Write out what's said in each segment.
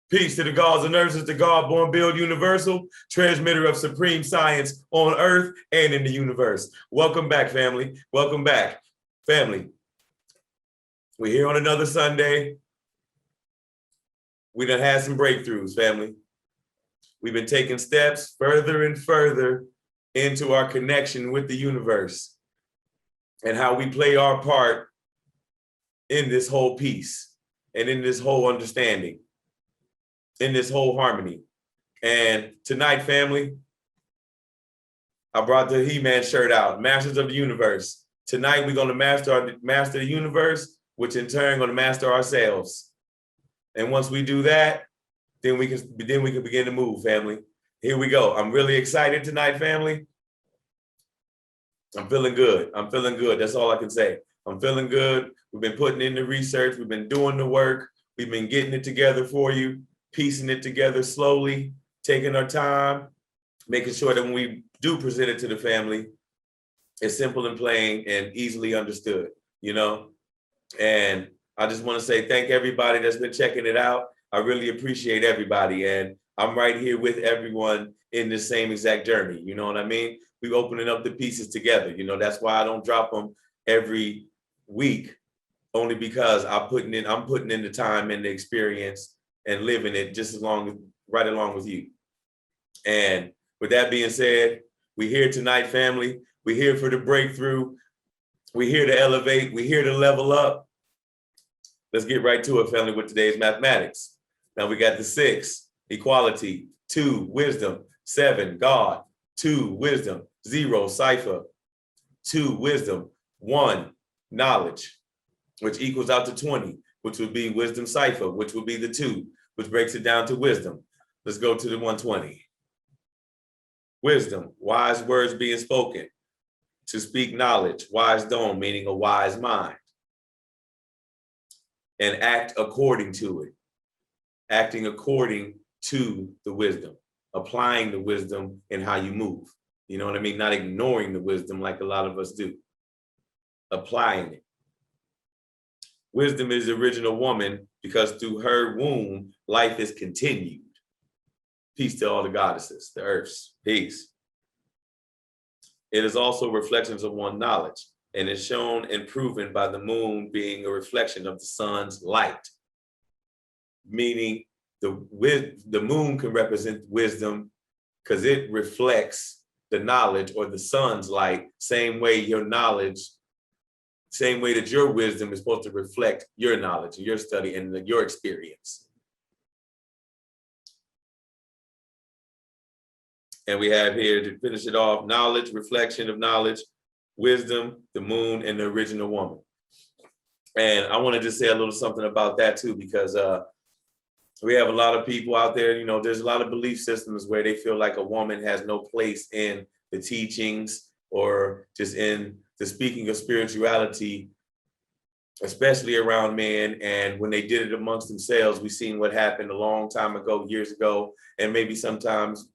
Peace to the gods and nurses, the God-born build universal, transmitter of supreme science on earth and in the universe. Welcome back, family. Welcome back, family. We're here on another Sunday. We done had some breakthroughs, family. We've been taking steps further and further into our connection with the universe and how we play our part in this whole piece and in this whole understanding, in this whole harmony. And tonight, family, I brought the He-Man shirt out, Masters of the Universe. Tonight, we're going to master the universe, which in turn going to master ourselves. And once we do that, then we can begin to move, family. Here we go. I'm really excited tonight, family. I'm feeling good. I'm feeling good. That's all I can say. I'm feeling good. We've been putting in the research. We've been doing the work. We've been getting it together for you, piecing it together slowly, taking our time, making sure that when we do present it to the family, it's simple and plain and easily understood, you know? And I just want to say thank everybody that's been checking it out. I really appreciate everybody. And I'm right here with everyone in the same exact journey. You know what I mean? We're opening up the pieces together. You know, that's why I don't drop them every week, only because I'm putting in the time and the experience and living it just right along with you. And with that being said, we're here tonight, family. We're here for the breakthrough. We're here to elevate. We're here to level up. Let's get right to it, family, with today's mathematics. Now we got the 6, equality, 2, wisdom, 7, God, 2, wisdom, 0, cipher, 2, wisdom, 1, knowledge, which equals out to 20, which would be wisdom cipher, which would be the 2, which breaks it down to wisdom. Let's go to the 120. Wisdom, wise words being spoken. To speak knowledge, wise dome, meaning a wise mind. And act according to it. Acting according to the wisdom. Applying the wisdom in how you move. You know what I mean? Not ignoring the wisdom like a lot of us do. Applying it. Wisdom is the original woman because through her womb, life is continued. Peace to all the goddesses, the earths. Peace. It is also reflections of one knowledge and is shown and proven by the moon being a reflection of the sun's light. Meaning the moon can represent wisdom because it reflects the knowledge or the sun's light, same way your knowledge, same way that your wisdom is supposed to reflect your knowledge, your study, and your experience. And we have here to finish it off, knowledge, reflection of knowledge, wisdom, the moon, and the original woman. And I want to just say a little something about that too, because we have a lot of people out there, you know, there's a lot of belief systems where they feel like a woman has no place in the teachings or just in the speaking of spirituality, especially around men. And when they did it amongst themselves, we've seen what happened a long time ago, years ago, and maybe sometimes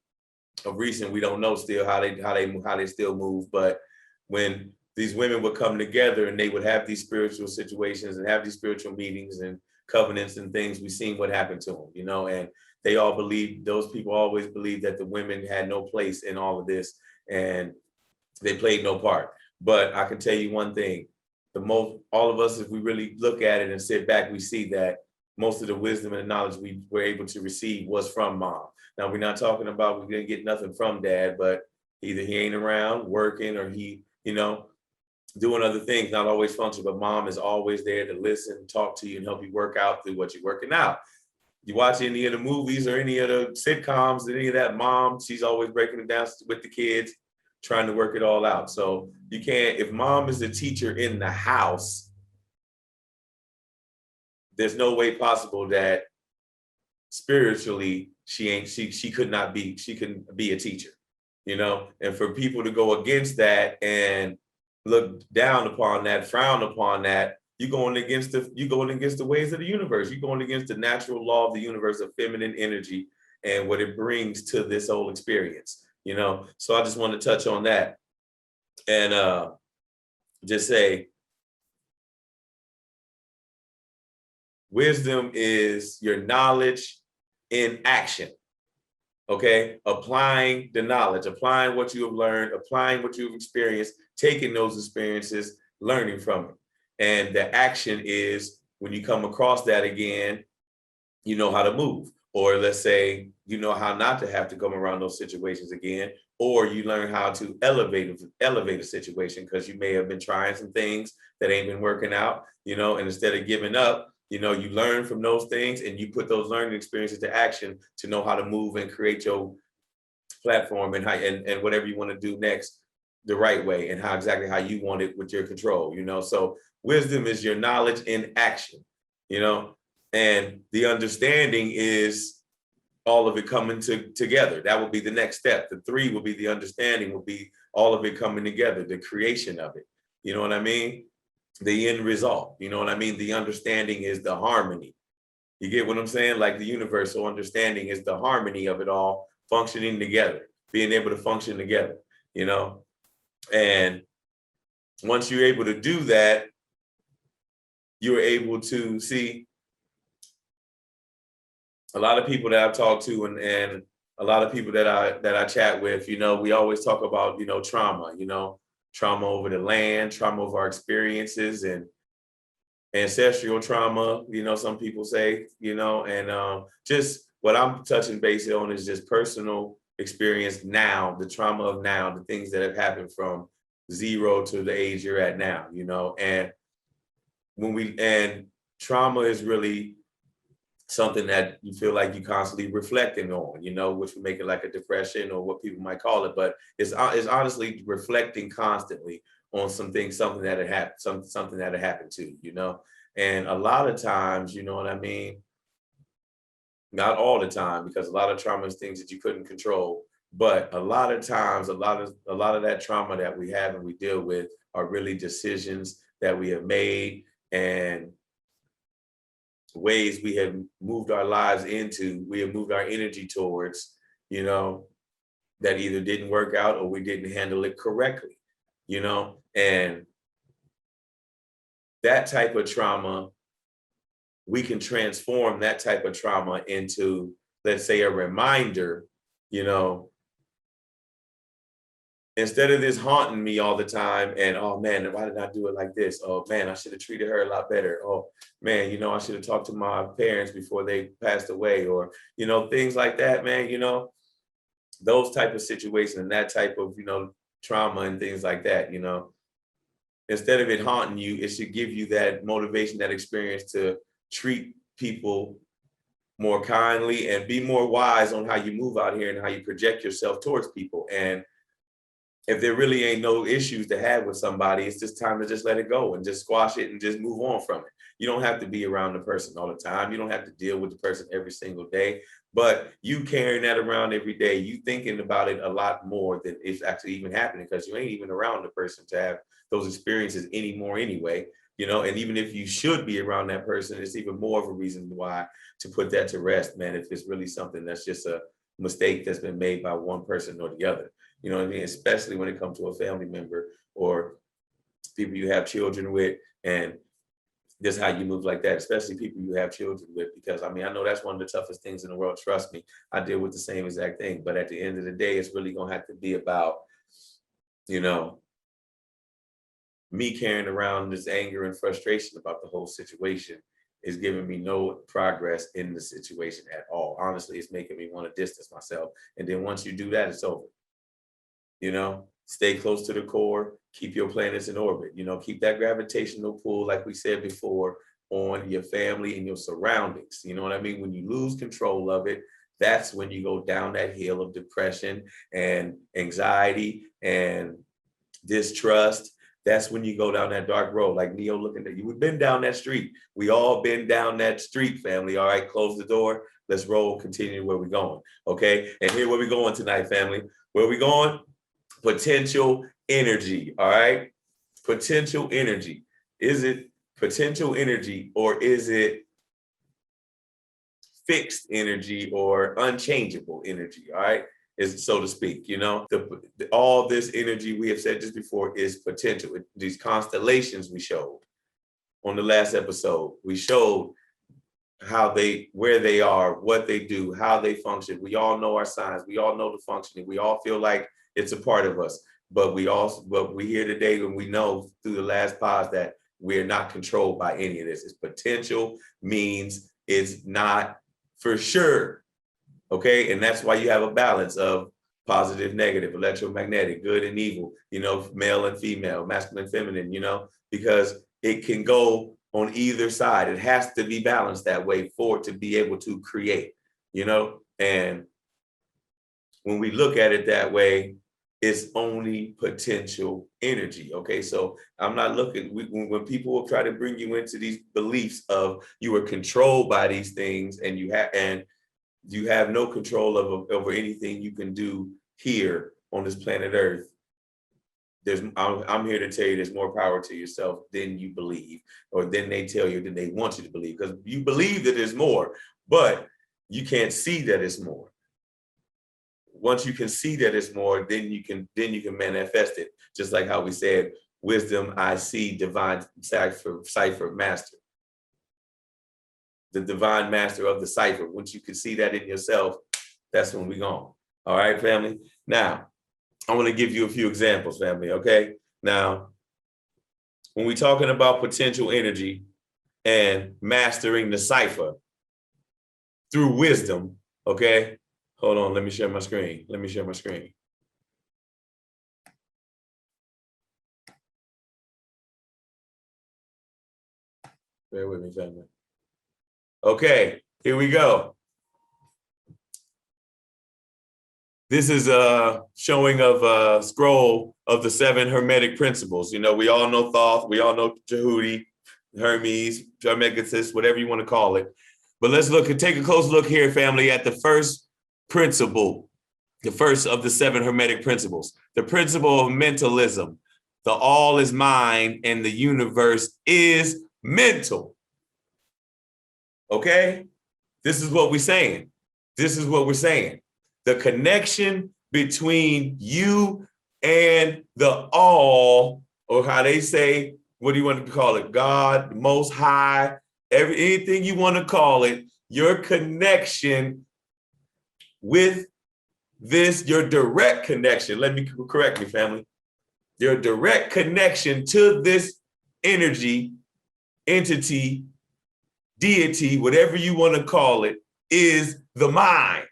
of recent, we don't know still how they still move. But when these women would come together and they would have these spiritual situations and have these spiritual meetings and covenants and things, we've seen what happened to them, you know, and they all believe, those people always believed that the women had no place in all of this and they played no part. But I can tell you one thing, all of us, if we really look at it and sit back, we see that most of the wisdom and the knowledge we were able to receive was from mom. Now, we're not talking about we didn't get nothing from dad, but either he ain't around working or he, you know, doing other things, not always function, but mom is always there to listen, talk to you, and help you work out through what you're working out. You watch any of the movies or any of the sitcoms, any of that, mom, she's always breaking it down with the kids, trying to work it all out. So you can't, if mom is the teacher in the house, there's no way possible that spiritually she couldn't be a teacher, you know? And for people to go against that and look down upon that, frown upon that, you're going against the ways of the universe. You're going against the natural law of the universe of feminine energy and what it brings to this whole experience, you know? So I just want to touch on that and just say, wisdom is your knowledge in action. Okay, applying the knowledge, applying what you have learned, applying what you've experienced, taking those experiences, learning from it. And the action is when you come across that again, you know how to move. Or let's say you know how not to have to come around those situations again, or you learn how to elevate a situation because you may have been trying some things that ain't been working out, and instead of giving up, you learn from those things and you put those learning experiences to action to know how to move and create your platform and how and whatever you want to do next the right way and exactly how you want it with your control. So wisdom is your knowledge in action, and the understanding is all of it coming together. That will be the next step. The 3 will be the understanding, will be all of it coming together, the creation of it. You know what I mean? The end result. You know what I mean? The understanding is the harmony. You get what I'm saying? Like the universal understanding is the harmony of it all functioning together, being able to function together, And once you're able to do that, you're able to see a lot of people that I've talked to and a lot of people that I chat with, we always talk about, trauma, trauma over the land, trauma of our experiences and ancestral trauma, some people say, and just what I'm touching base on is just personal experience now, the trauma of now, the things that have happened from 0 to the age you're at now, and and trauma is really something that you feel like you constantly reflecting on, which would make it like a depression or what people might call it, but it's honestly reflecting constantly on something that had happened, something that had happened to you, and a lot of times, you know what I mean? Not all the time, because a lot of trauma is things that you couldn't control, but a lot of times, a lot of that trauma that we have and we deal with are really decisions that we have made and ways we have moved our lives into, we have moved our energy towards, that either didn't work out or we didn't handle it correctly, and that type of trauma, we can transform that type of trauma into, let's say, a reminder, instead of this haunting me all the time and, oh man, why did I do it like this? Oh man, I should have treated her a lot better. Oh man, I should have talked to my parents before they passed away, or, things like that, man, those type of situations and that type of, trauma and things like that, instead of it haunting you, it should give you that motivation, that experience to treat people more kindly and be more wise on how you move out here and how you project yourself towards people. And if there really ain't no issues to have with somebody, it's just time to just let it go and just squash it and just move on from it. You don't have to be around the person all the time. You don't have to deal with the person every single day, but you carrying that around every day, you thinking about it a lot more than it's actually even happening, because you ain't even around the person to have those experiences anymore anyway, and even if you should be around that person, it's even more of a reason why to put that to rest, man, if it's really something that's just a mistake that's been made by one person or the other. You know what I mean? Especially when it comes to a family member or people you have children with, and just how you move like that, especially people you have children with, because I know that's one of the toughest things in the world. Trust me, I deal with the same exact thing. But at the end of the day, it's really gonna have to be about, me carrying around this anger and frustration about the whole situation is giving me no progress in the situation at all. Honestly, it's making me want to distance myself. And then once you do that, it's over. Stay close to the core, keep your planets in orbit, keep that gravitational pull, like we said before, on your family and your surroundings. You know what I mean? When you lose control of it, that's when you go down that hill of depression and anxiety and distrust. That's when you go down that dark road, like Neo looking at you. We've been down that street. We all been down that street, family. All right, close the door. Let's roll, continue where we're going. Okay, and here where we're going tonight, family. Where we going? Potential energy, all right? Potential energy. Is it potential energy or is it fixed energy or unchangeable energy, all right? Is so to speak, all this energy, we have said this before, is potential. These constellations we showed on the last episode, we showed where they are, what they do, how they function. We all know our signs. We all know the functioning. We all feel like it's a part of us. But we here today, and we know through the last pause that we're not controlled by any of this. It's potential means it's not for sure. Okay. And that's why you have a balance of positive, negative, electromagnetic, good and evil, male and female, masculine, feminine, because it can go on either side. It has to be balanced that way for it to be able to create, and when we look at it that way, it's only potential energy. Okay, so I'm not looking, when people will try to bring you into these beliefs of you are controlled by these things and you have no control over anything you can do here on this planet Earth. I'm here to tell you there's more power to yourself than you believe, or than they tell you, than they want you to believe, because you believe that there's more, but you can't see that it's more. Once you can see that it's more, then you can manifest it. Just like how we said, wisdom, I see, divine cipher master. The divine master of the cipher. Once you can see that in yourself, that's when we gone. All right, family. Now, I want to give you a few examples, family. Okay. Now, when we're talking about potential energy and mastering the cipher through wisdom, okay. Hold on, let me share my screen. Bear with me, family. Okay, here we go. This is a showing of a scroll of the 7 Hermetic principles. We all know Thoth, we all know Jehuti, Hermes, Trismegistus, whatever you want to call it. But let's take a close look here, family, at the first principle, the first of the 7 Hermetic principles, the principle of mentalism. The all is mind and the universe is mental. Okay? This is what we're saying. The connection between you and the all, or how they say, what do you want to call it? God, Most High, anything you want to call it, your connection with this, your direct connection, correct me, family. Your direct connection to this energy, entity, deity, whatever you want to call it, is the mind.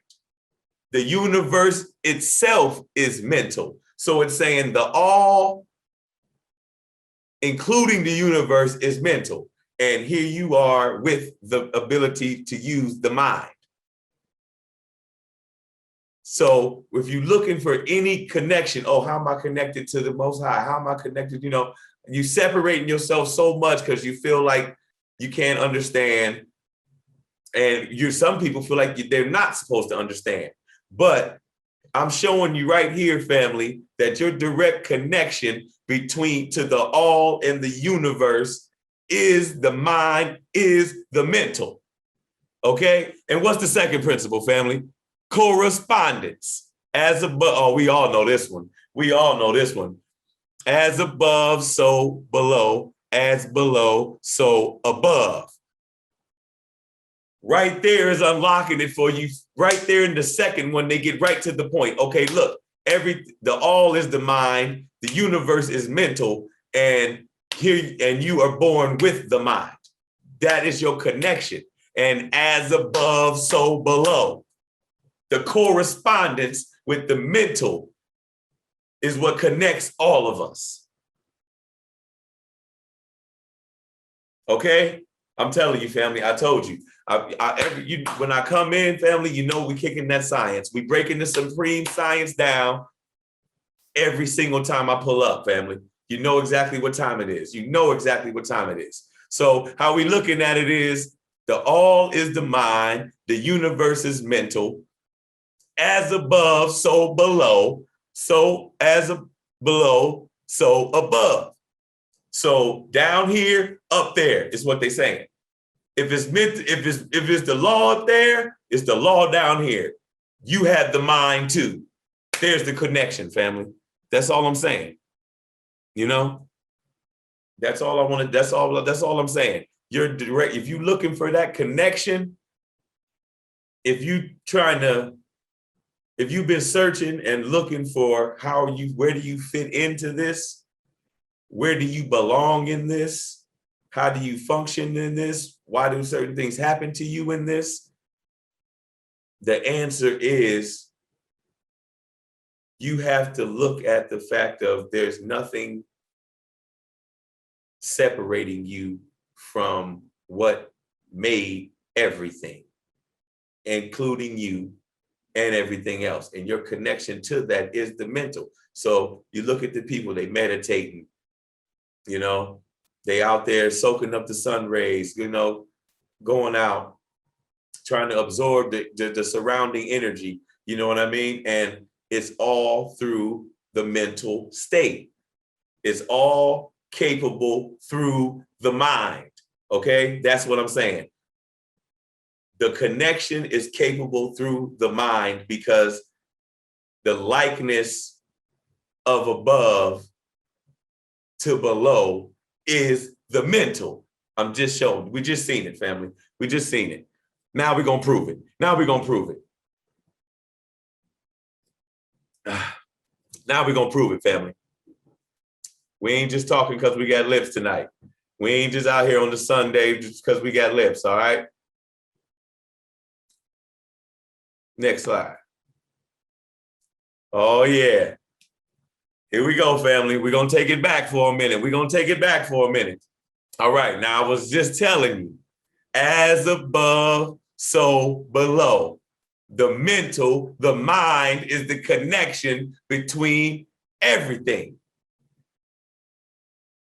The universe itself is mental. So it's saying the all, including the universe, is mental. And here you are with the ability to use the mind. So if you're looking for any connection, how am I connected to the Most High? How am I connected? You separating yourself so much because you feel like you can't understand. And some people feel like they're not supposed to understand. But I'm showing you right here, family, that your direct connection to the all and the universe is the mind, is the mental. Okay? And what's the second principle, family? Correspondence. As above, we all know this one. As above, so below. As below, so above. Right there is unlocking it for you. Right there in the second one, they get right to the point. Okay, look, the all is the mind, the universe is mental, and you are born with the mind. That is your connection. And as above, so below. The correspondence with the mental is what connects all of us. Okay? I'm telling you, family, I told you. When I come in, family, we kicking that science. We breaking the supreme science down every single time I pull up, family. You know exactly what time it is. So how we looking at it is the all is the mind, the universe is mental. As above, so below. So as below, so above. So down here, up there is what they're saying. If it's the law up there, it's the law down here. You have the mind too. There's the connection, family. That's all I'm saying. That's all I wanted. That's all I'm saying. if you're looking for that connection, if you've been searching and looking for where do you fit into this? Where do you belong in this? How do you function in this? Why do certain things happen to you in this? The answer is you have to look at the fact of there's nothing separating you from what made everything, including you and everything else. And your connection to that is the mental. So you look at the people, they meditating, they out there soaking up the sun rays, going out, trying to absorb the surrounding energy, you know what I mean? And it's all through the mental state. It's all capable through the mind, okay? That's what I'm saying. The connection is capable through the mind because the likeness of above to below is the mental. I'm just showing. We just seen it, family. We just seen it. Now we're going to prove it. Now we're going to prove it. Now we're going to prove it, family. We ain't just talking because we got lips tonight. We ain't just out here on the Sunday just because we got lips, all right? Next slide. Oh, yeah. Here we go, family. We're going to take it back for a minute. We're going to take it back for a minute. All right. Now, I was just telling you, as above, so below. The mental, the mind is the connection between everything.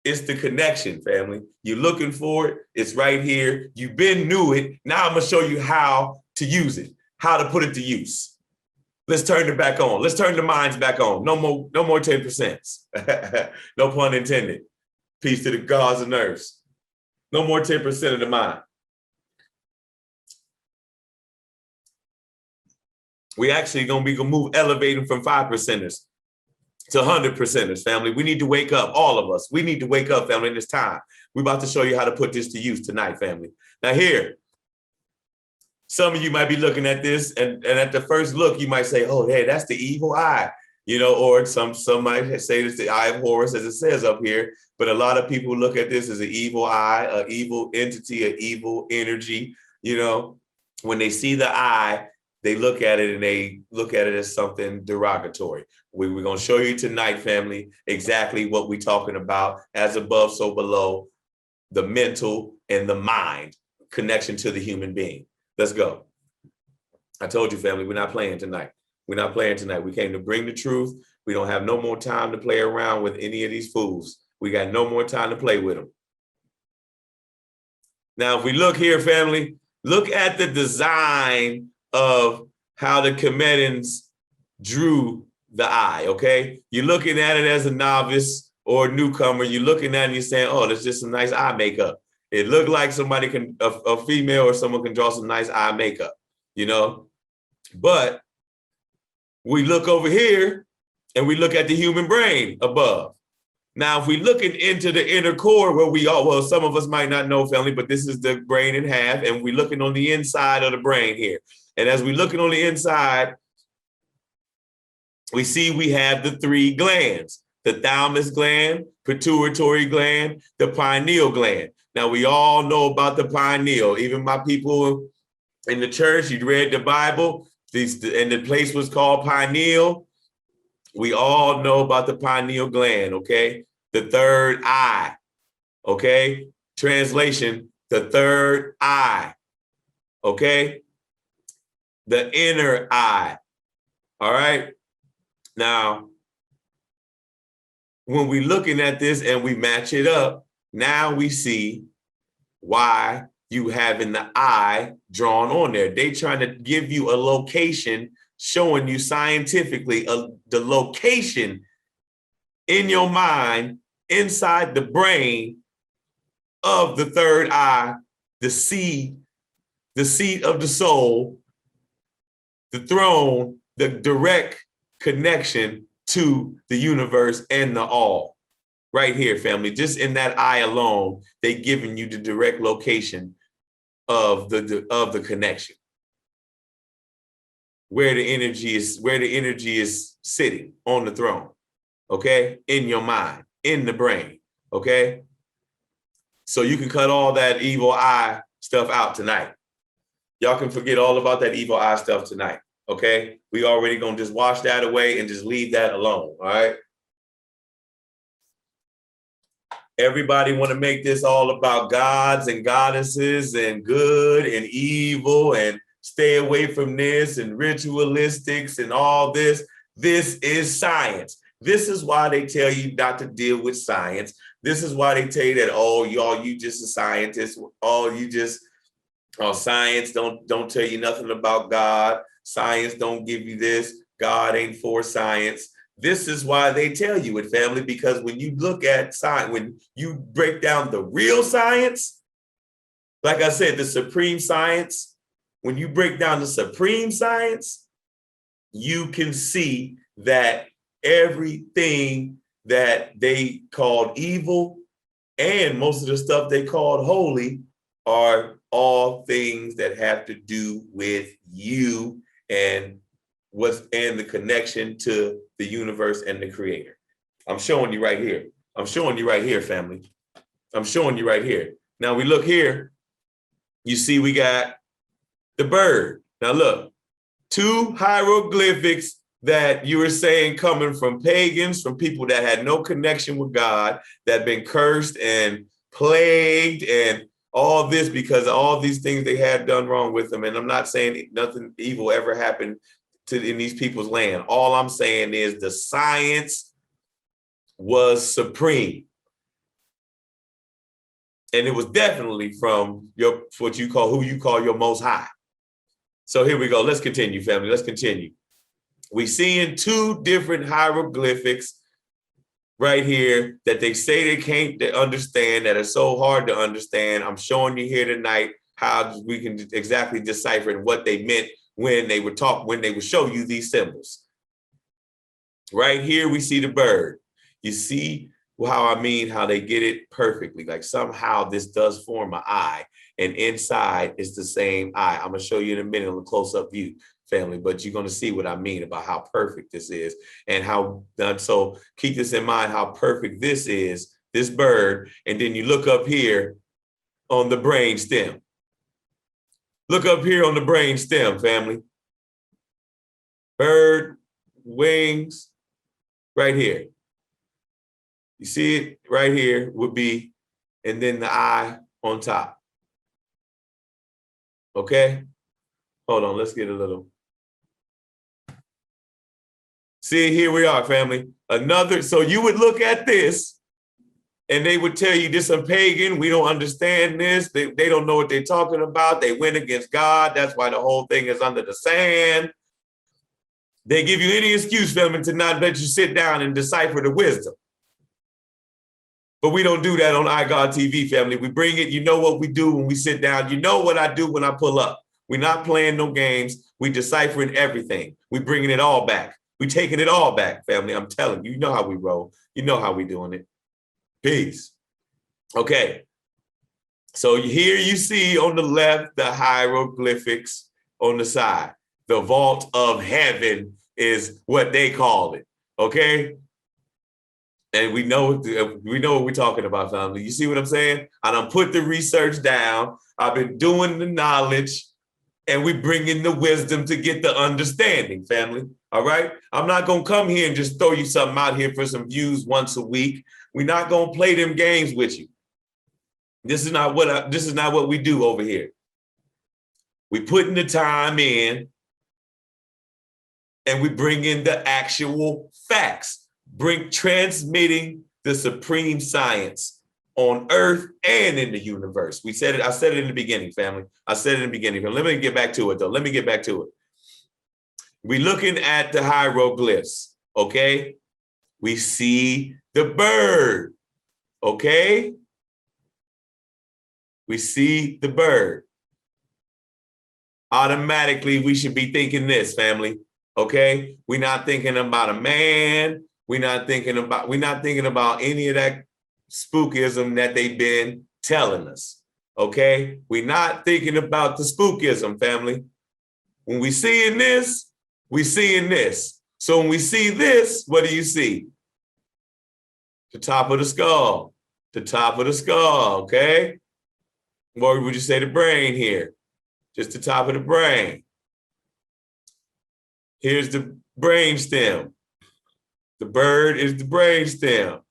It's the connection, family. You're looking for it. It's right here. You've been knew it. Now I'm going to show you how to use it, how to put it to use. Let's turn it back on. Let's turn the minds back on. No more 10%. No pun intended. Peace to the gods and earths. No more 10% of the mind. We actually going to move elevating from 5%ers to 100%ers, family. We need to wake up, all of us. We need to wake up, family, in this time. We're about to show you how to put this to use tonight, family. Now here, some of you might be looking at this, and at the first look, you might say, oh, hey, that's the evil eye, or some might say it's the eye of Horus, as it says up here. But a lot of people look at this as an evil eye, an evil entity, an evil energy. When they see the eye, they look at it and they look at it as something derogatory. We're going to show you tonight, family, exactly what we're talking about. As above, so below, the mental and the mind connection to the human being. Let's go. I told you, family, we're not playing tonight. We're not playing tonight. We came to bring the truth. We don't have no more time to play around with any of these fools. We got no more time to play with them. Now, if we look here, family, look at the design of how the Comedians drew the eye, okay? You're looking at it as a novice or a newcomer. You're looking at it and you're saying, oh, that's just some nice eye makeup. It looked like somebody a female or someone can draw some nice eye makeup, But we look over here and we look at the human brain above. Now, if we're looking into the inner core where some of us might not know, family, but this is the brain in half, and we're looking on the inside of the brain here. And as we're looking on the inside, we see we have the 3 glands, the thalamus gland, pituitary gland, the pineal gland. Now, we all know about the pineal. Even my people in the church, you read the Bible, and the place was called pineal. We all know about the pineal gland, okay? The third eye, okay? Translation, the third eye, okay? The inner eye, all right? Now, when we're looking at this and we match it up, now we see why you having the eye drawn on there. They trying to give you a location, showing you scientifically the location in your mind, inside the brain of the third eye, the seat of the soul, the throne, the direct connection to the universe and the all. right here, family. Just in that eye alone, they giving you the direct location of the connection, where the energy is sitting on the throne. Okay, in your mind, in the brain. Okay, so you can cut all that evil eye stuff out tonight. Y'all can forget all about that evil eye stuff tonight. Okay, we already gonna just wash that away and just leave that alone. All right. Everybody want to make this all about gods and goddesses and good and evil and stay away from this and ritualistics and all this. This is science. This is why they tell you not to deal with science. This is why they tell you that, oh, y'all, you just a scientist. Oh, you just, oh, science don't tell you nothing about God. Science don't give you this. God ain't for science. This is why they tell you it, family, because when you look at science, when you break down the real science, like I said, the supreme science, when you break down the supreme science, you can see that everything that they called evil and most of the stuff they called holy are all things that have to do with you and the connection to the universe and the creator. I'm showing you right here. I'm showing you right here, family. I'm showing you right here. Now we look here, you see we got the bird. Now look, 2 hieroglyphics that you were saying coming from pagans, from people that had no connection with God, that had been cursed and plagued and all this because of all these things they had done wrong with them. And I'm not saying nothing evil ever happened in these people's land. All I'm saying is the science was supreme. And it was definitely from who you call your most high. So here we go. Let's continue, family. Let's continue. We seeing 2 different hieroglyphics right here that they say they can't understand, that are so hard to understand. I'm showing you here tonight how we can exactly decipher what they meant when they would show you these symbols. Right here, we see the bird. You see how they get it perfectly. Like somehow this does form an eye, and inside is the same eye. I'm gonna show you in a minute on a close-up view, family, but you're gonna see what I mean about how perfect this is and how done. So keep this in mind, how perfect this is, this bird. And then you look up here on the brain stem. Look up here on the brain stem, family. Bird, wings, right here. You see it right here would be, and then the eye on top. Okay? Hold on, let's get a little. See, here we are, family. So you would look at this and they would tell you this is pagan. We don't understand this. They don't know what they're talking about. They went against God. That's why the whole thing is under the sand. They give you any excuse, family, to not let you sit down and decipher the wisdom. But we don't do that on iGod TV, family. We bring it. You know what we do when we sit down. You know what I do when I pull up. We're not playing no games. We deciphering everything. We bringing it all back. We taking it all back, family. I'm telling you, you know how we roll. You know how we doing it. Peace. Okay. So here you see on the left, the hieroglyphics on the side. The vault of heaven is what they call it. Okay. And we know what we're talking about, family. You see what I'm saying? I done put the research down. I've been doing the knowledge, and we bring in the wisdom to get the understanding, family. All right? I'm not going to come here and just throw you something out here for some views once a week. We're not going to play them games with you. This is not what we do over here. We putting the time in, and we bring in the actual facts. Transmitting the supreme science on earth and in the universe. I said it in the beginning, family. I said it in the beginning. Let me get back to it, though. Let me get back to it. We're looking at the hieroglyphs, okay? We see the bird, okay? We see the bird. Automatically, we should be thinking this, family, okay? We're not thinking about a man. We're not thinking about any of that spookism that they've been telling us. Okay? We're not thinking about the spookism, family. When we seeing this, we seeing this. So when we see this, what do you see? The top of the skull. The top of the skull, okay? Or would you say the brain here? Just the top of the brain. Here's the brain stem. The bird is the brain stem.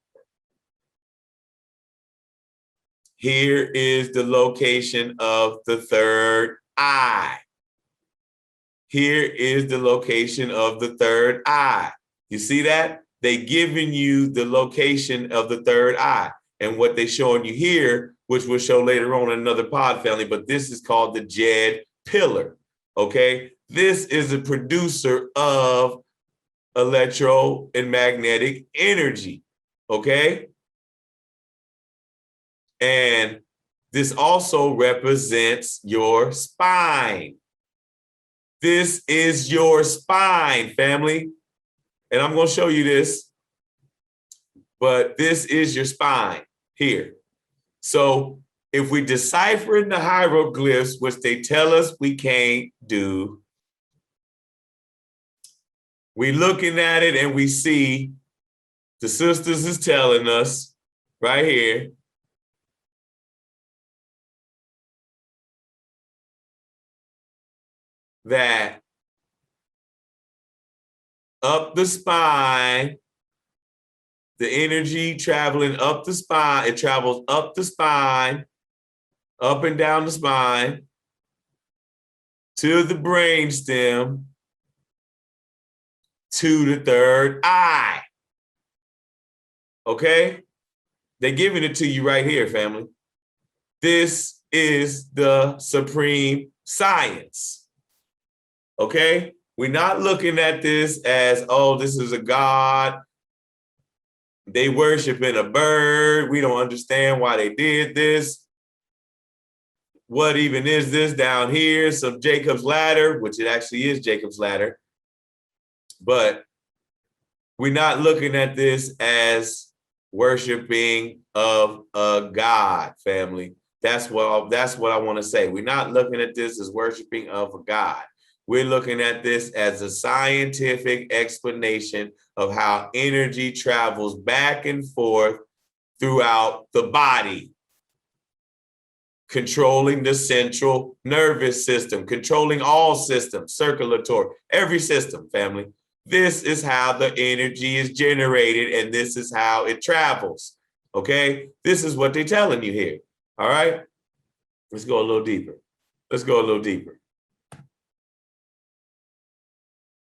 Here is the location of the third eye. Here is the location of the third eye. You see that? They giving you the location of the third eye. And what they showing you here, which we'll show later on in another pod family, but this is called the Jed pillar, okay? This is a producer of electro and magnetic energy, okay? And this also represents your spine. This is your spine, family. And I'm going to show you this, but this is your spine here. So if we decipher in the hieroglyphs, which they tell us we can't do, we looking at it and we see the sisters is telling us right here that up the spine, the energy traveling up the spine, it travels up the spine, up and down the spine, to the brain stem, to the third eye. Okay? They're giving it to you right here, family. This is the supreme science. Okay? We're not looking at this as, oh, this is a god. They worshiping a bird. We don't understand why they did this. What even is this down here? Some Jacob's ladder, which it actually is Jacob's ladder. But we're not looking at this as worshiping of a god, family. That's what I want to say. We're not looking at this as worshiping of a god. We're looking at this as a scientific explanation of how energy travels back and forth throughout the body, controlling the central nervous system, controlling all systems, circulatory, every system, family. This is how the energy is generated, and this is how it travels, okay? This is what they're telling you here, all right? Let's go a little deeper. Let's go a little deeper.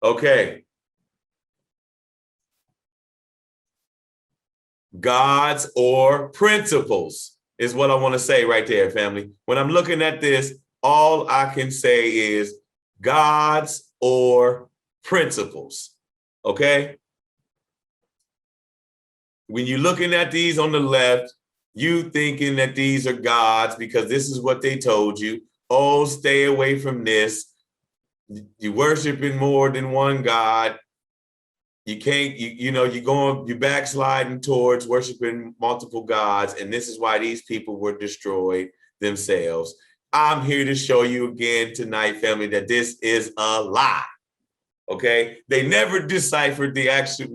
Okay. Gods or principles is what I want to say right there, family. When I'm looking at this, all I can say is gods or principles, okay? When you're looking at these on the left, you thinking that these are gods because this is what they told you. Oh, stay away from this. You're worshiping more than one God. You can't, you're backsliding towards worshiping multiple gods. And this is why these people were destroyed themselves. I'm here to show you again tonight, family, that this is a lie. Okay? They never deciphered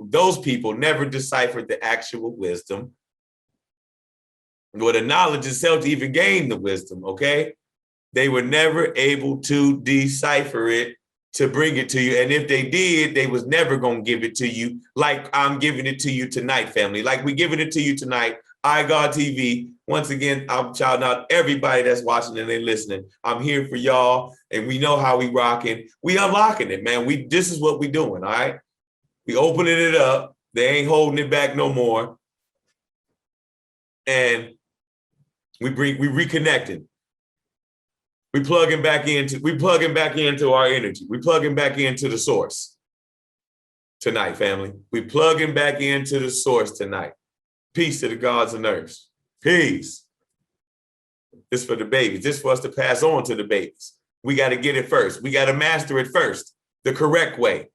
those people never deciphered the actual wisdom or the knowledge itself to even gain the wisdom. Okay? They were never able to decipher it to bring it to you. And if they did, they was never going to give it to you like I'm giving it to you tonight, family. Like we giving it to you tonight, iGod TV. Once again, I'm shouting out everybody that's watching and they listening. I'm here for y'all, and we know how we rocking. We unlocking it, man. This is what we doing, all right? We opening it up. They ain't holding it back no more. And we reconnecting. We plugging back into our energy. We plugging back into the source tonight, family. We plugging back into the source tonight. Peace to the gods and earths. Peace. This for the babies. This for us to pass on to the babies. We got to get it first. We got to master it first, the correct way,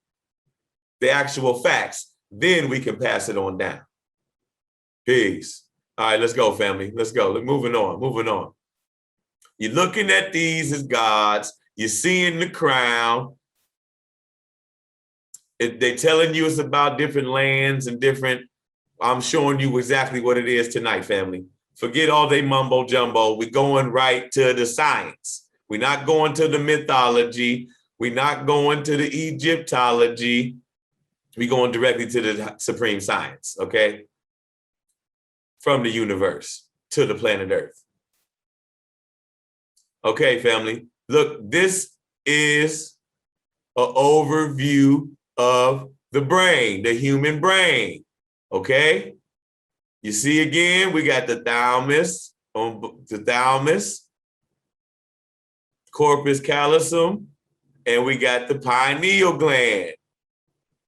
the actual facts. then we can pass it on down. Peace. All right, let's go, family. Let's go. Moving on. You're looking at these as gods. You're seeing the crown. They're telling you it's about different lands and different. I'm showing you exactly what it is tonight, family. Forget all they mumbo jumbo. We're going right to the science. We're not going to the mythology. We're not going to the Egyptology. We're going directly to the supreme science, okay? From the universe to the planet Earth. Okay, family. Look, this is an overview of the brain, the human brain, okay? You see again, we got the thalamus, corpus callosum, and we got the pineal gland,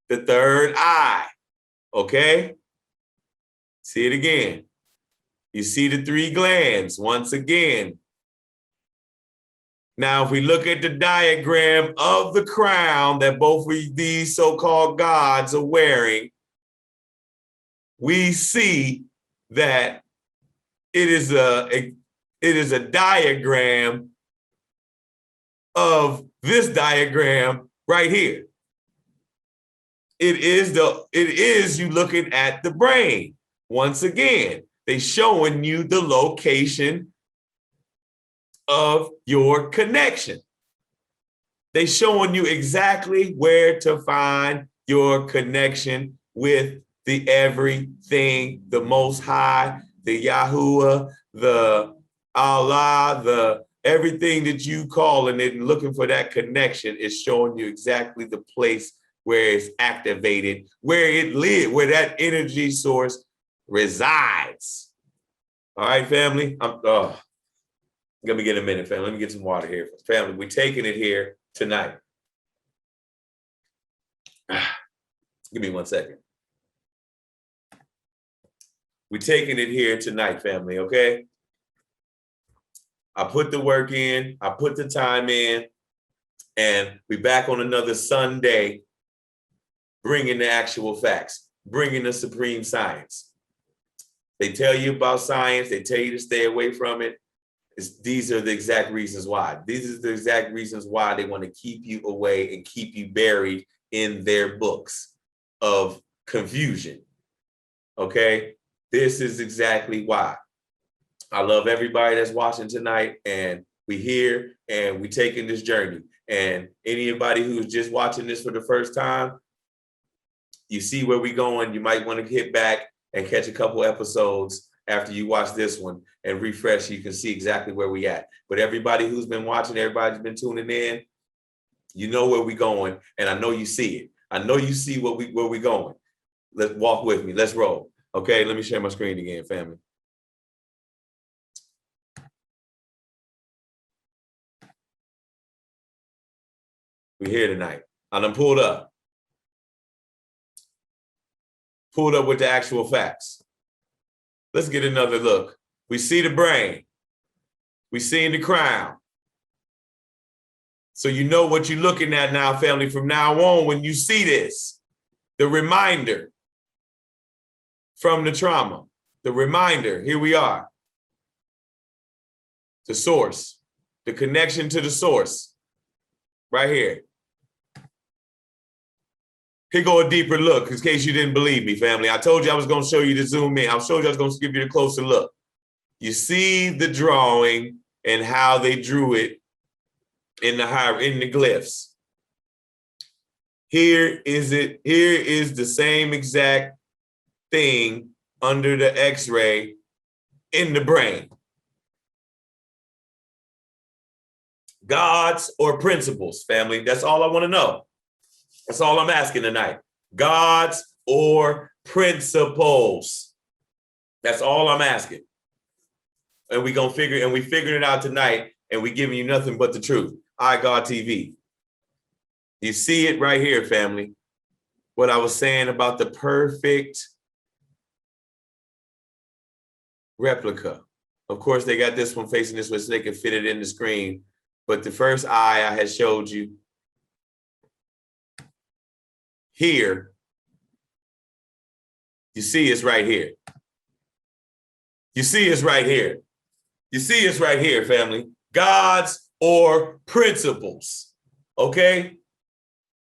the third eye, okay? See it again. You see the three glands once again. Now, if we look at the diagram of the crown that both of these so-called gods are wearing, we see that it is a diagram of this diagram right here. It is you looking at the brain. Once again, they showing you the location of your connection. They showing you exactly where to find your connection with the everything, the Most High, the Yahuwah, the Allah, the everything that you calling it and looking for that connection is showing you exactly the place where it's activated, where it lives, where that energy source resides. All right, family. Let me get a minute, family. Let me get some water here. Family, we're taking it here tonight. Give me 1 second. We're taking it here tonight, family, okay? I put the work in, I put the time in, and we back on another Sunday, bringing the actual facts, bringing the supreme science. They tell you about science, they tell you to stay away from it. These are the exact reasons why. These are the exact reasons why they want to keep you away and keep you buried in their books of confusion, okay? This is exactly why. I love everybody that's watching tonight, and we here and we taking this journey. And anybody who's just watching this for the first time, you see where we going. You might want to hit back and catch a couple episodes after you watch this one and refresh. You can see exactly where we at. But everybody who's been watching, everybody's been tuning in, you know where we going, and I know you see it. I know you see where we going. Let's walk with me. Let's roll. Okay, let me share my screen again, family. We're here tonight. I done pulled up with the actual facts. Let's get another look. We see the brain. We see the crown. So you know what you're looking at now, family, from now on when you see this. The reminder from the trauma. The reminder, here we are. The source, the connection to the source, right here. Here go a deeper look, in case you didn't believe me, family. I told you I was going to show you the zoom in. I showed you I was going to give you the closer look. You see the drawing and how they drew it in the glyphs. Here is the same exact thing under the X-ray in the brain. Gods or principles, family. That's all I want to know. That's all I'm asking tonight. Gods or principles. That's all I'm asking. And we figuring it out tonight, and we giving you nothing but the truth. iGod TV. You see it right here, family. What I was saying about the perfect replica. Of course, they got this one facing this way so they can fit it in the screen. But the first eye I had showed you here You see it's right here. You see it's right here. You see it's right here, family. Gods or principles, okay?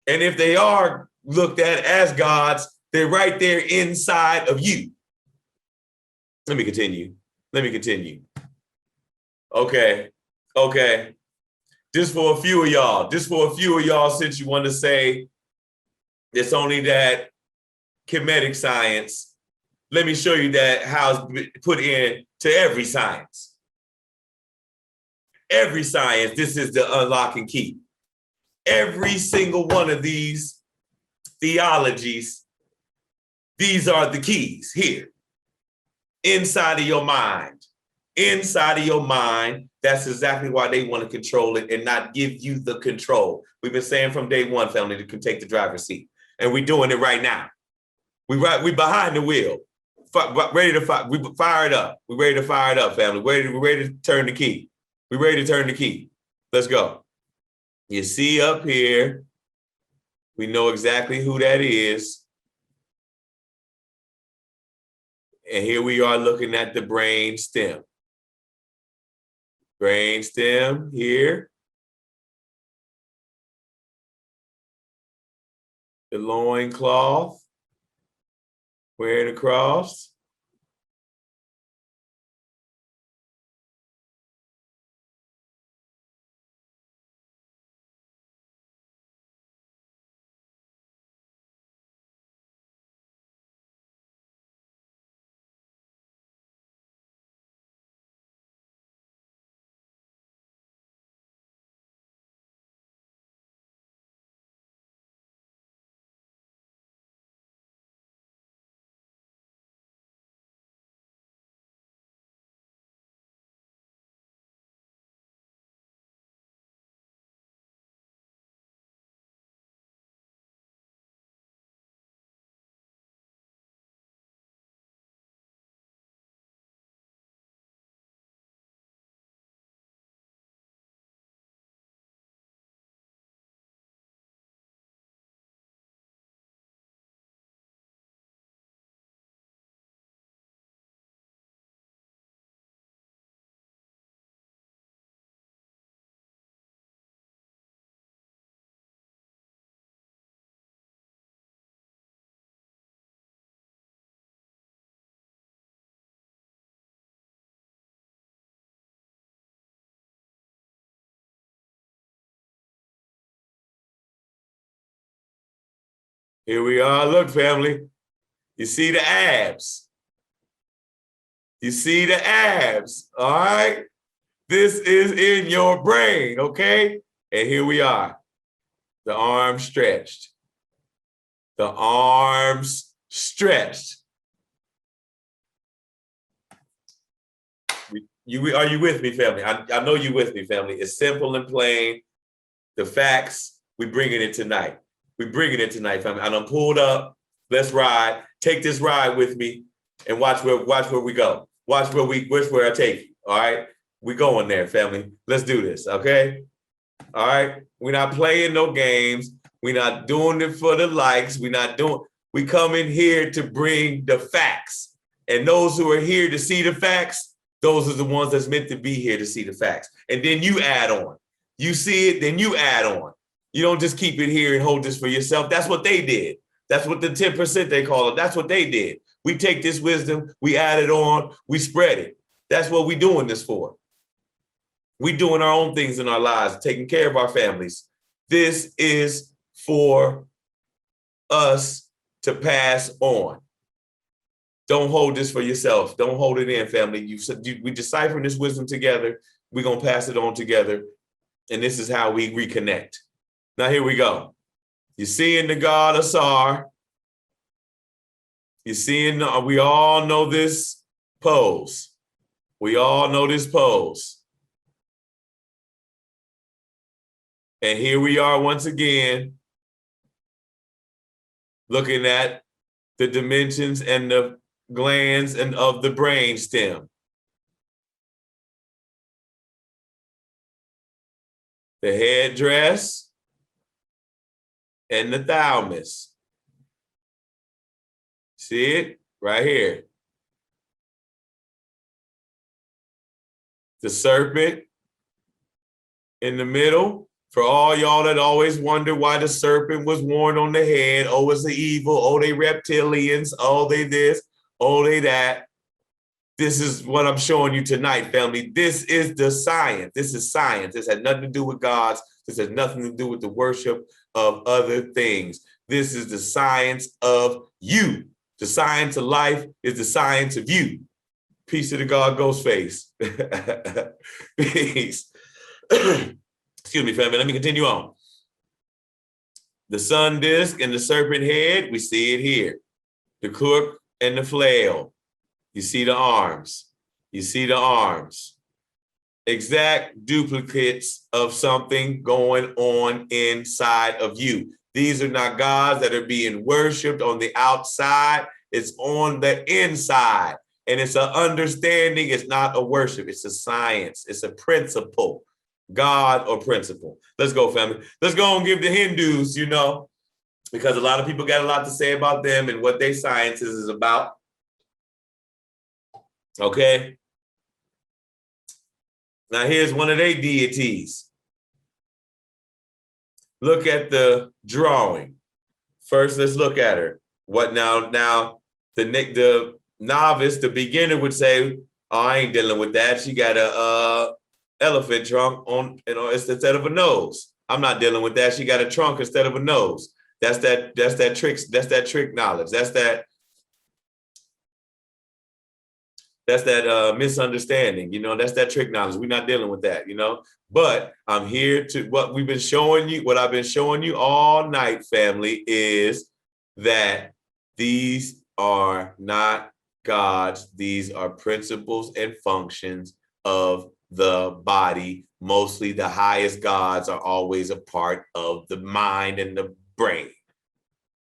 And if they are looked at as gods, they're right there inside of you. Let me continue. Okay. Just for a few of y'all, since you want to say it's only that kinetic science, let me show you that how it's put in to every science. Every science, this is the unlocking key. Every single one of these theologies, these are the keys here. Inside of your mind. Inside of your mind, that's exactly why they want to control it and not give you the control. We've been saying from day one, family, to take the driver's seat. And we're doing it right now. We behind the wheel. Ready to fire. We fire it up. We're ready to fire it up, family. We're ready to turn the key. We're ready to turn the key. Let's go. You see up here, we know exactly who that is. And here we are looking at the brain stem. Brain stem here. The loincloth. Wearing a cross. Here we are. Look, family. You see the abs. You see the abs. All right. This is in your brain. Okay. And here we are. The arms stretched. The arms stretched. Are you with me, family? I know you with me, family. It's simple and plain. The facts, we bringing it tonight. We bringing it tonight, family. I done pulled up. Let's ride. Take this ride with me and watch where we go. Watch where I take you. All right. We going there, family. Let's do this. Okay. All right. We're not playing no games. We're not doing it for the likes. We come in here to bring the facts. And those who are here to see the facts, those are the ones that's meant to be here to see the facts. And then you add on. You see it, then you add on. You don't just keep it here and hold this for yourself. That's what they did. That's what the 10% they call it. That's what they did. We take this wisdom, we add it on, we spread it. That's what we're doing this for. We're doing our own things in our lives, taking care of our families. This is for us to pass on. Don't hold this for yourself. Don't hold it in, family. We decipher this wisdom together. We're going to pass it on together. And this is how we reconnect. Now, here we go. You're seeing the god Asar. You're seeing, we all know this pose. We all know this pose. And here we are once again, looking at the dimensions and the glands and of the brain stem. The headdress and the thalamus. See it? right here. The serpent in the middle. For all y'all that always wonder why the serpent was worn on the head. Oh, it's the evil. Oh, they reptilians. Oh, they this. Oh, they that. This is what I'm showing you tonight, family. This is the science. This is science. This has nothing to do with gods. This has nothing to do with the worship of other things. This is the science of you. The science of life is the science of you. Peace to the God Ghostface. Peace. Excuse me, family. Let me continue on. The sun disk and the serpent head, we see it here. The crook and the flail. You see the arms. You see the arms. Exact duplicates of something going on inside of you. These are not gods that are being worshiped on the outside. It's on the inside. And it's an understanding. It's not a worship. It's a science. It's a principle. God or principle. Let's go, family. Let's go and give the Hindus, because a lot of people got a lot to say about them and what their sciences is about. Okay. Now here's one of their deities. Look at the drawing. First, let's look at her. What now? Now the novice, the beginner would say, "Oh, I ain't dealing with that. She got a elephant trunk on, instead of a nose. I'm not dealing with that. She got a trunk instead of a nose. That's that trick. That's that trick knowledge. That's that misunderstanding. That's that trick knowledge. We're not dealing with that. But I'm here to what I've been showing you all night, family, is that these are not gods. These are principles and functions of the body. Mostly the highest gods are always a part of the mind and the brain.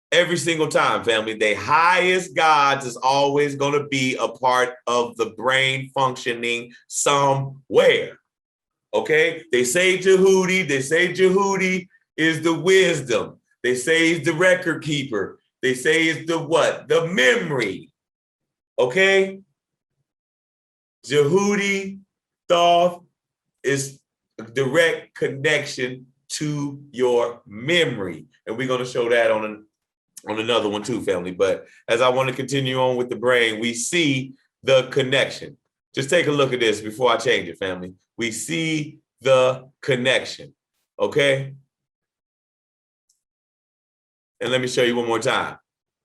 Every single time, family, the highest gods is always going to be a part of the brain functioning somewhere. Okay? They say Jehudi is the wisdom. They say he's the record keeper. They say it's the what? The memory. Okay? Jehudi, Thoth is a direct connection to your memory. And we're going to show that on another one too, family. But as I want to continue on with the brain, we see the connection. Just take a look at this before I change it, family. We see the connection, okay? And let me show you one more time.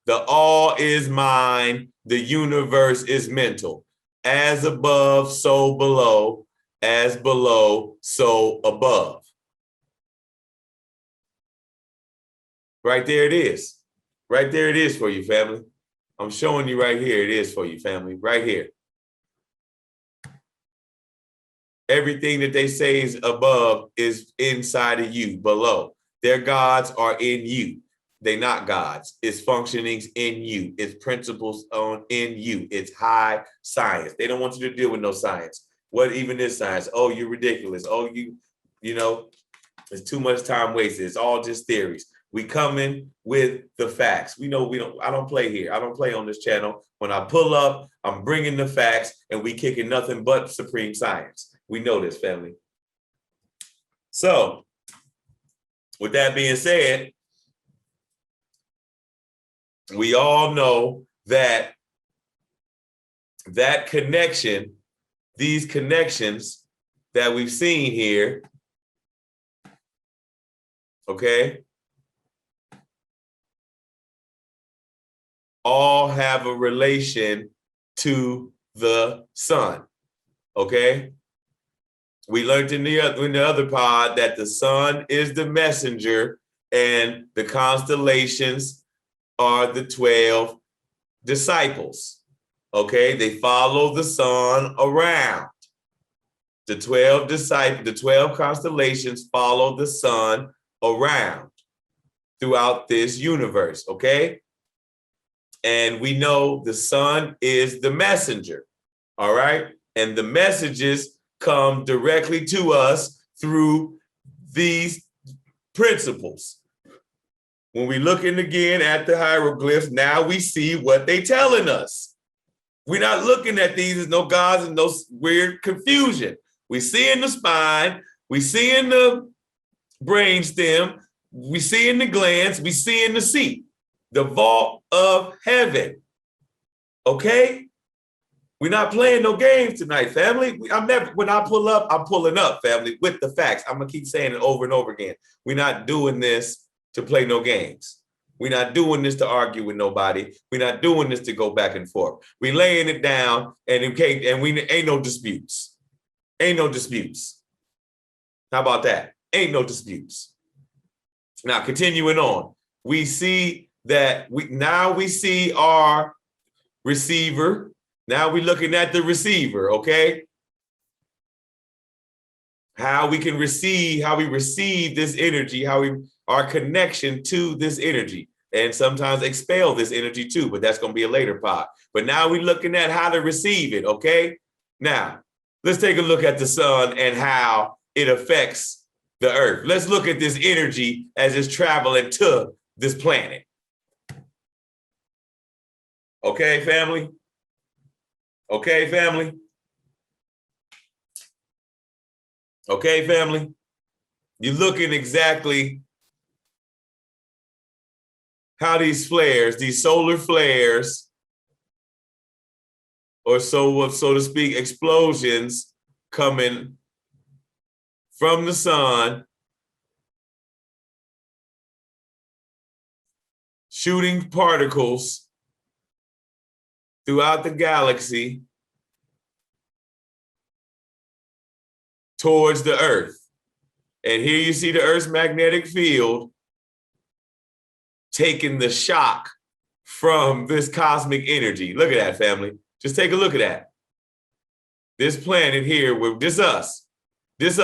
The all is mind, the universe is mental. As above, so below. As below, so above. Right there it is. Right there it is for you, family. I'm showing you right here. It is for you, family. Right here. Everything that they say is above is inside of you, below. Their gods are in you. They're not gods. It's functionings in you. It's principles in you. It's high science. They don't want you to deal with no science. What even is science? Oh, you're ridiculous. Oh, it's too much time wasted. It's all just theories. We come in with the facts. I don't play here. I don't play on this channel. When I pull up, I'm bringing the facts and we kicking nothing but supreme science. We know this, family. So with that being said, we all know that connection, these connections that we've seen here, okay, all have a relation to the sun, okay? We learned in the other pod that the sun is the messenger and the constellations are the 12 disciples, okay? They follow the sun around. The 12 constellations follow the sun around throughout this universe, okay? And we know the sun is the messenger, all right? And the messages come directly to us through these principles. when we looking again at the hieroglyphs, now we see what they telling us. We're not looking at these as no gods and no weird confusion. We see in the spine, we see in the brainstem, we see in the glands, we see in the seat, the vault of heaven. Okay? We're not playing no games tonight, family. When I pull up, I'm pulling up, family, with the facts. I'm gonna keep saying it over and over again. We're not doing this to play no games. We're not doing this to argue with nobody. We're not doing this to go back and forth. We're laying it down, and we ain't no disputes. Ain't no disputes. How about that? Ain't no disputes. Now, continuing on, we see that we see our receiver. Now we're looking at the receiver, okay? How we receive this energy, our connection to this energy, and sometimes expel this energy too, but that's going to be a later part. But now we're looking at how to receive it, okay? Now, let's take a look at the sun and how it affects the earth. Let's look at this energy as it's traveling to this planet. Okay, family? Okay, family? Okay, family? You're looking exactly how these flares, these solar flares, or so to speak, explosions coming from the sun, shooting particles throughout the galaxy towards the earth. And here you see the Earth's magnetic field taking the shock from this cosmic energy. Look at that, family. Just take a look at that. This planet here, with this us. This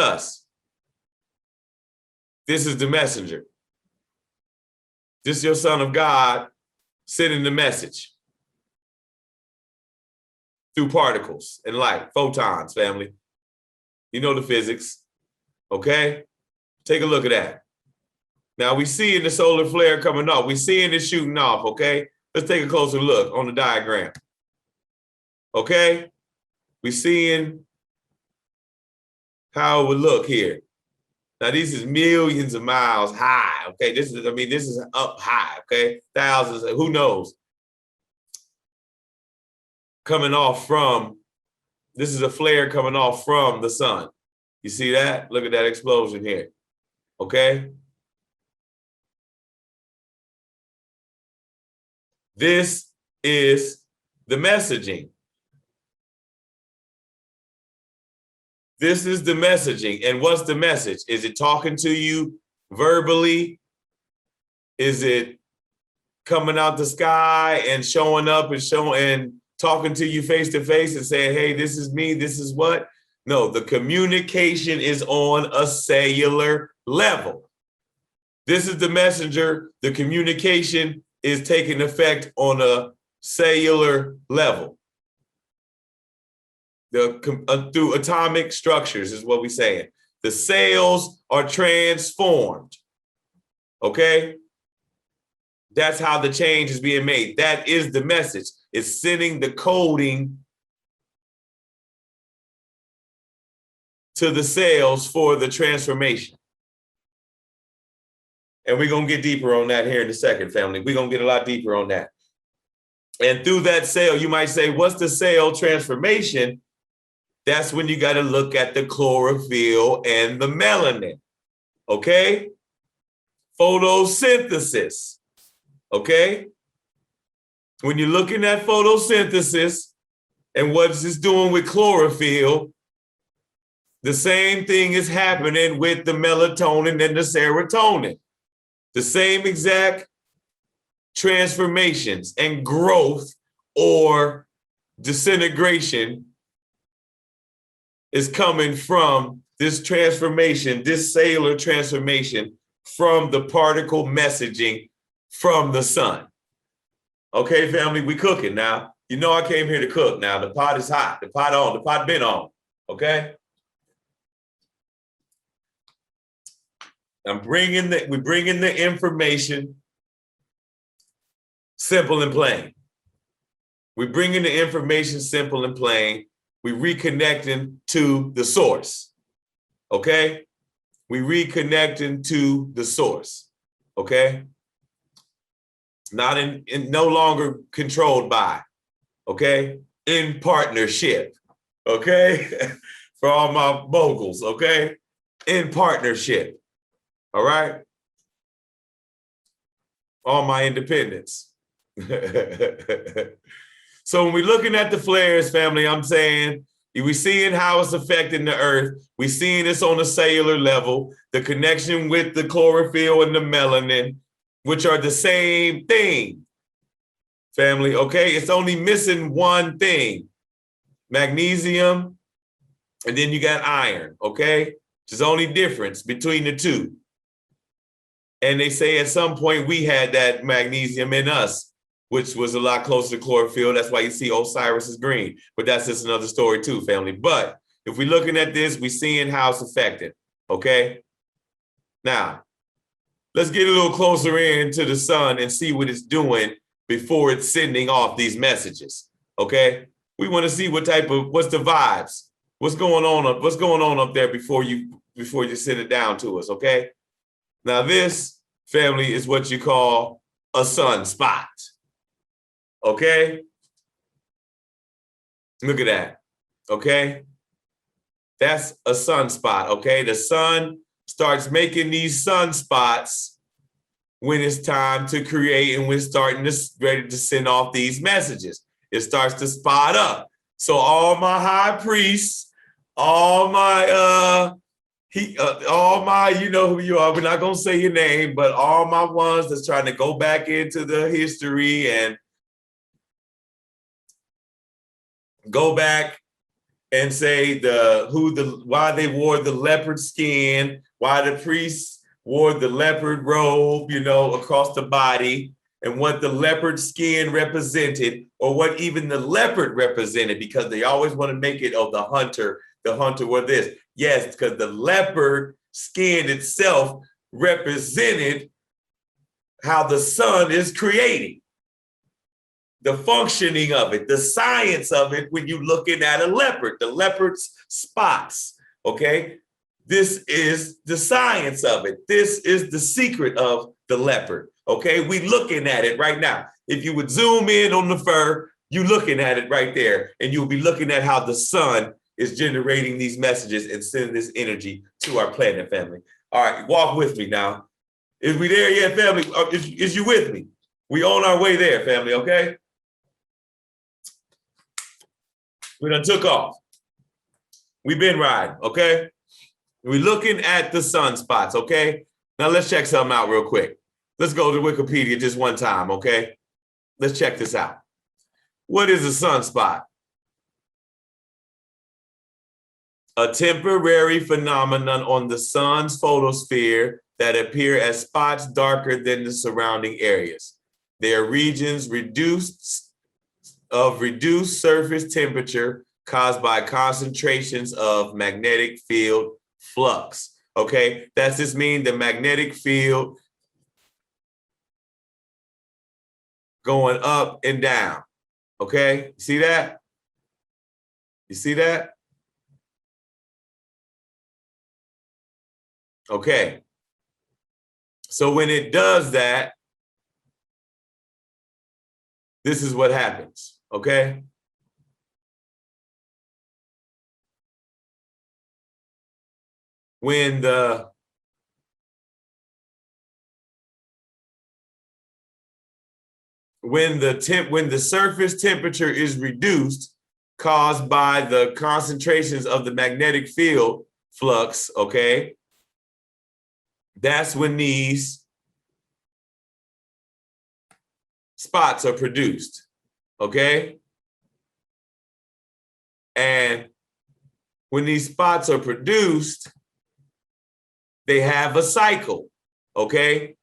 is the messenger. This is your son of God sending the message through particles and light, photons, family. You know the physics, okay? Take a look at that. Now we see in the solar flare coming off. We seeing it shooting off, okay? Let's take a closer look on the diagram. Okay? We seeing how it would look here. Now this is millions of miles high, okay? This is up high, okay? Thousands, who knows? Coming off from, this is a flare coming off from the sun. You see that? Look at that explosion here. Okay? This is the messaging. This is the messaging. And what's the message? Is it talking to you verbally? Is it coming out the sky and showing up and talking to you face to face and saying, hey, this is me, this is what? No, the communication is on a cellular level. This is the messenger. The communication is taking effect on a cellular level. Through atomic structures is what we're saying. The cells are transformed. Okay? That's how the change is being made. That is the message. It's sending the coding to the cells for the transformation. And we're going to get deeper on that here in a second, family. We're going to get a lot deeper on that. And through that cell, you might say, what's the cell transformation? That's when you got to look at the chlorophyll and the melanin. Okay? Photosynthesis. Okay? When you're looking at photosynthesis and what's this doing with chlorophyll, the same thing is happening with the melatonin and the serotonin. The same exact transformations and growth or disintegration is coming from this transformation, this cellular transformation from the particle messaging from the sun. Okay, family, we cooking now. You know I came here to cook now. The pot is hot. The pot on. The pot been on. Okay? we're bringing the information Simple and plain. We bring in the information simple and plain. We reconnecting to the source. Okay? We reconnecting to the source. Okay? Not in no longer controlled by. Okay? In partnership. Okay? For all my moguls, okay? In partnership. All right? All my independents. So when we're looking at the flares, family, I'm saying we're seeing how it's affecting the earth. We're seeing this on a cellular level, the connection with the chlorophyll and the melanin, which are the same thing, family, okay? It's only missing one thing, magnesium, and then you got iron, okay? Which is the only difference between the two. And they say at some point we had that magnesium in us, which was a lot closer to chlorophyll. That's why you see Osiris is green. But that's just another story too, family. But if we're looking at this, we're seeing how it's affected, okay? Now, let's get a little closer into the sun and see what it's doing before it's sending off these messages, okay? We want to see what's the vibes? What's going on up there before you send it down to us, okay? Now this, family, is what you call a sunspot. Okay? Look at that. Okay? That's a sunspot, okay? The sun starts making these sunspots when it's time to create and we're starting to ready to send off these messages. It starts to spot up. So all my high priests, all my you know who you are, we're not gonna say your name, but all my ones that's trying to go back into the history and go back and say why they wore the leopard skin, why the priests wore the leopard robe, you know, across the body, and what the leopard skin represented, or what even the leopard represented, because they always want to make it, the hunter wore this. Yes, because the leopard skin itself represented how the sun is creating. The functioning of it, the science of it when you're looking at a leopard, the leopard's spots, okay? This is the science of it. This is the secret of the leopard, okay? We looking at it right now. If you would zoom in on the fur, you're looking at it right there, and you'll be looking at how the sun is generating these messages and sending this energy to our planet, family. All right, walk with me now. Is we there yet, family? Is you with me? We on our way there, family, okay? We done took off. We've been riding, okay? We're looking at the sunspots, okay? Now let's check something out real quick. Let's go to Wikipedia just one time, okay? Let's check this out. What is a sunspot? A temporary phenomenon on the sun's photosphere that appear as spots darker than the surrounding areas. They are regions of reduced surface temperature caused by concentrations of magnetic field flux. Okay, that's just mean the magnetic field going up and down. Okay, see that? You see that? Okay. So when it does that, this is what happens, okay? When the surface temperature is reduced, caused by the concentrations of the magnetic field flux, okay? That's when these spots are produced, okay? And when these spots are produced, they have a cycle, okay?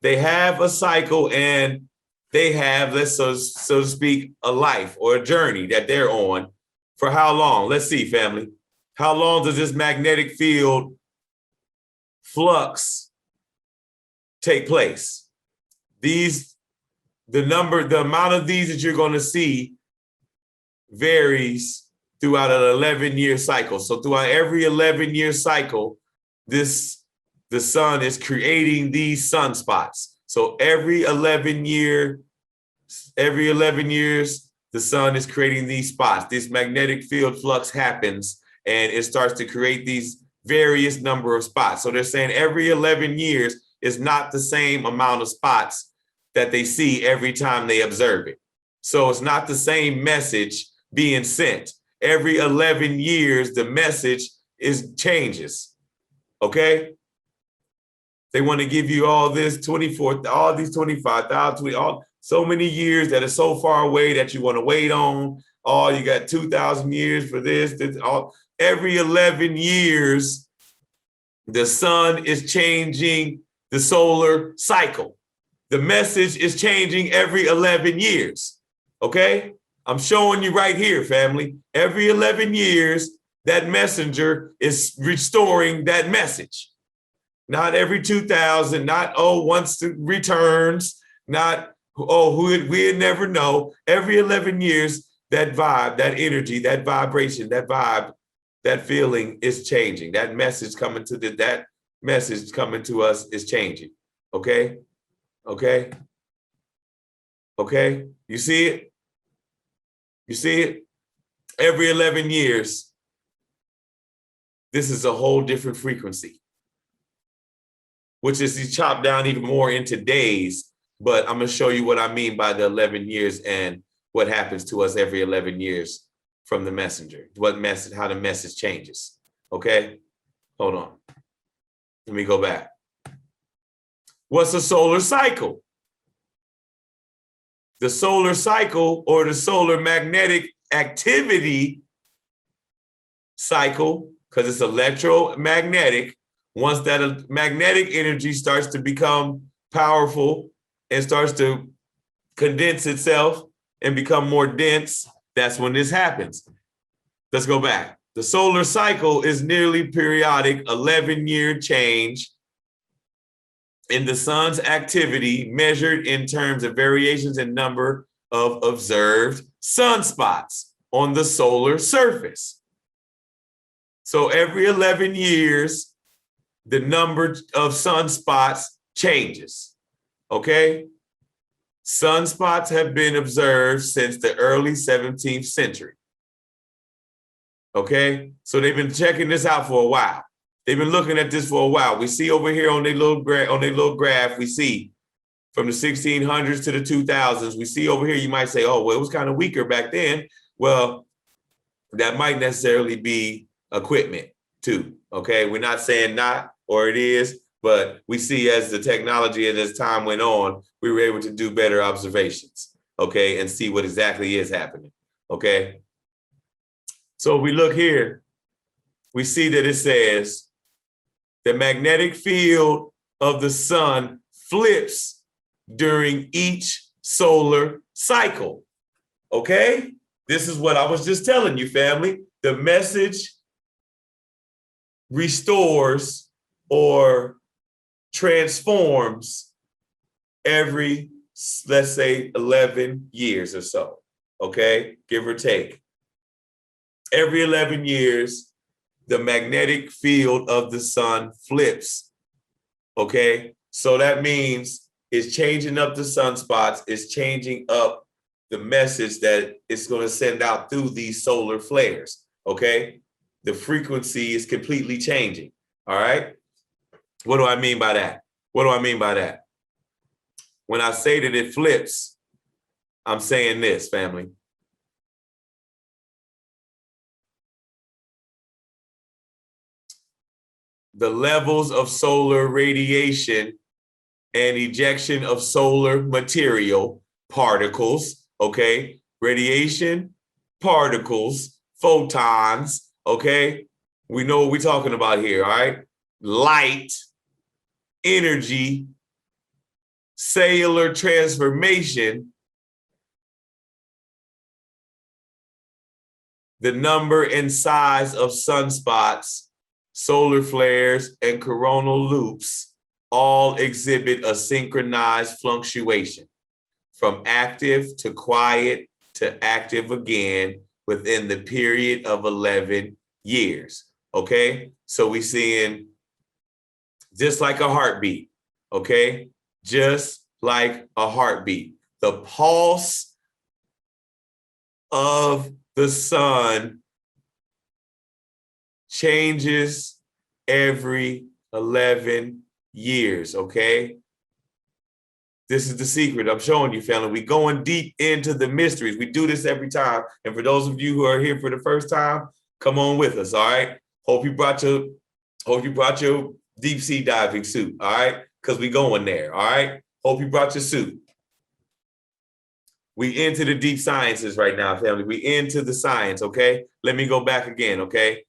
They have a cycle and they have, so to speak, a life or a journey that they're on. For how long? Let's see, family. How long does this magnetic field flux take place? These the amount of these that you're going to see varies throughout an 11-year cycle. So throughout every 11-year cycle, the sun is creating these sunspots. So every 11 years, the sun is creating these spots. This magnetic field flux happens and it starts to create these various number of spots. So they're saying every 11 years is not the same amount of spots that they see every time they observe it. So it's not the same message being sent. Every 11 years, the message changes, okay? They want to give you all this 24, all these 25,000, so many years that are so far away that you want to wait on. Oh, you got 2,000 years for this, every 11 years, the sun is changing the solar cycle. The message is changing every 11 years, okay? I'm showing you right here, family. Every 11 years, that messenger is restoring that message. Not every 2,000, not, once it returns, not, we'd never know. Every 11 years, that vibe, that energy, that vibration, that vibe, that feeling is changing. That message coming to us is changing, okay? Okay. Okay. You see it? You see it? Every 11 years, this is a whole different frequency, which is chopped down even more into days. But I'm going to show you what I mean by the 11 years and what happens to us every 11 years from the messenger, how the message changes. Okay. Hold on. Let me go back. What's a solar cycle? The solar cycle, or the solar magnetic activity cycle, because it's electromagnetic, once that magnetic energy starts to become powerful and starts to condense itself and become more dense, that's when this happens. Let's go back. The solar cycle is nearly periodic 11-year change in the sun's activity measured in terms of variations in number of observed sunspots on the solar surface. So every 11 years, the number of sunspots changes, okay? Sunspots have been observed since the early 17th century, okay? So they've been checking this out for a while. They've been looking at this for a while. We see over here on their little graph, we see from the 1600s to the 2000s, we see over here, you might say, oh, well, it was kind of weaker back then. Well, that might necessarily be equipment too, okay? We're not saying not, or it is, but we see as the technology and as time went on, we were able to do better observations, okay? And see what exactly is happening, okay? So if we look here, we see that it says, the magnetic field of the sun flips during each solar cycle, okay? This is what I was just telling you, family. The message restores or transforms every, let's say, 11 years or so, okay? Give or take. Every 11 years, the magnetic field of the sun flips, okay? So that means it's changing up the sunspots, it's changing up the message that it's gonna send out through these solar flares, okay? The frequency is completely changing, all right? What do I mean by that? What do I mean by that? When I say that it flips, I'm saying this, family. The levels of solar radiation and ejection of solar material, particles, okay? Radiation, particles, photons, okay? We know what we're talking about here, all right? Light, energy, cellular transformation, the number and size of sunspots, solar flares, and coronal loops all exhibit a synchronized fluctuation. from active to quiet to active again within the period of 11 years. Okay, so we seeing just like a heartbeat. Okay, just like a heartbeat. The pulse of the sun changes every 11 years, okay? This is the secret I'm showing you, family. We going deep into the mysteries. We do this every time. And for those of you who are here for the first time, come on with us, all right? Hope you brought your deep sea diving suit, all right? Because we going there, all right? Hope you brought your suit. We into the deep sciences right now, family. We into the science, okay? Let me go back again, okay?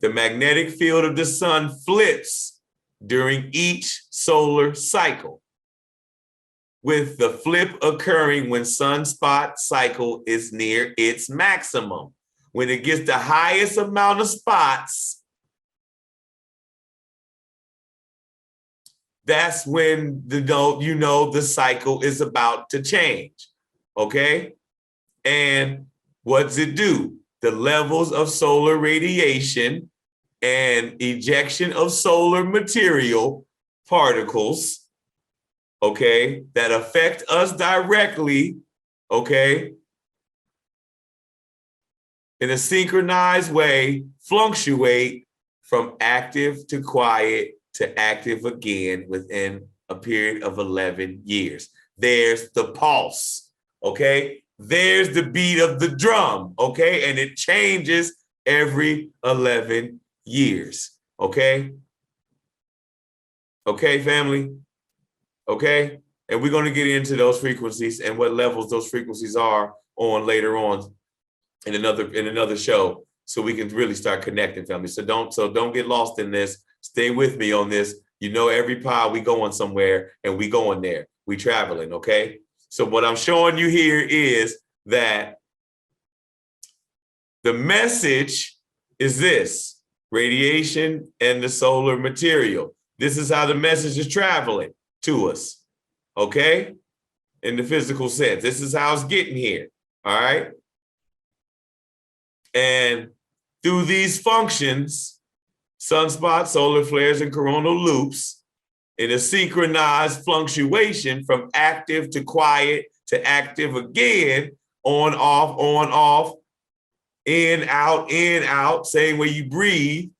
The magnetic field of the sun flips during each solar cycle, with the flip occurring when sunspot cycle is near its maximum. When it gets the highest amount of spots, that's when the cycle is about to change, okay? And what's it do? The levels of solar radiation and ejection of solar material particles, okay, that affect us directly, okay, in a synchronized way, fluctuate from active to quiet to active again within a period of 11 years. There's the pulse, okay? There's the beat of the drum, okay? And it changes every 11 years, okay? Okay, family? Okay? And we're going to get into those frequencies and what levels those frequencies are on later on in another show, so we can really start connecting, family. So don't get lost in this. Stay with me on this. You know, every pod we going somewhere and we going there. We traveling, okay? So what I'm showing you here is that the message is this: radiation and the solar material. This is how the message is traveling to us, okay? In the physical sense. This is how it's getting here, all right? And through these functions, sunspots, solar flares, and coronal loops, in a synchronized fluctuation from active to quiet to active again, on, off, in, out, same way you breathe,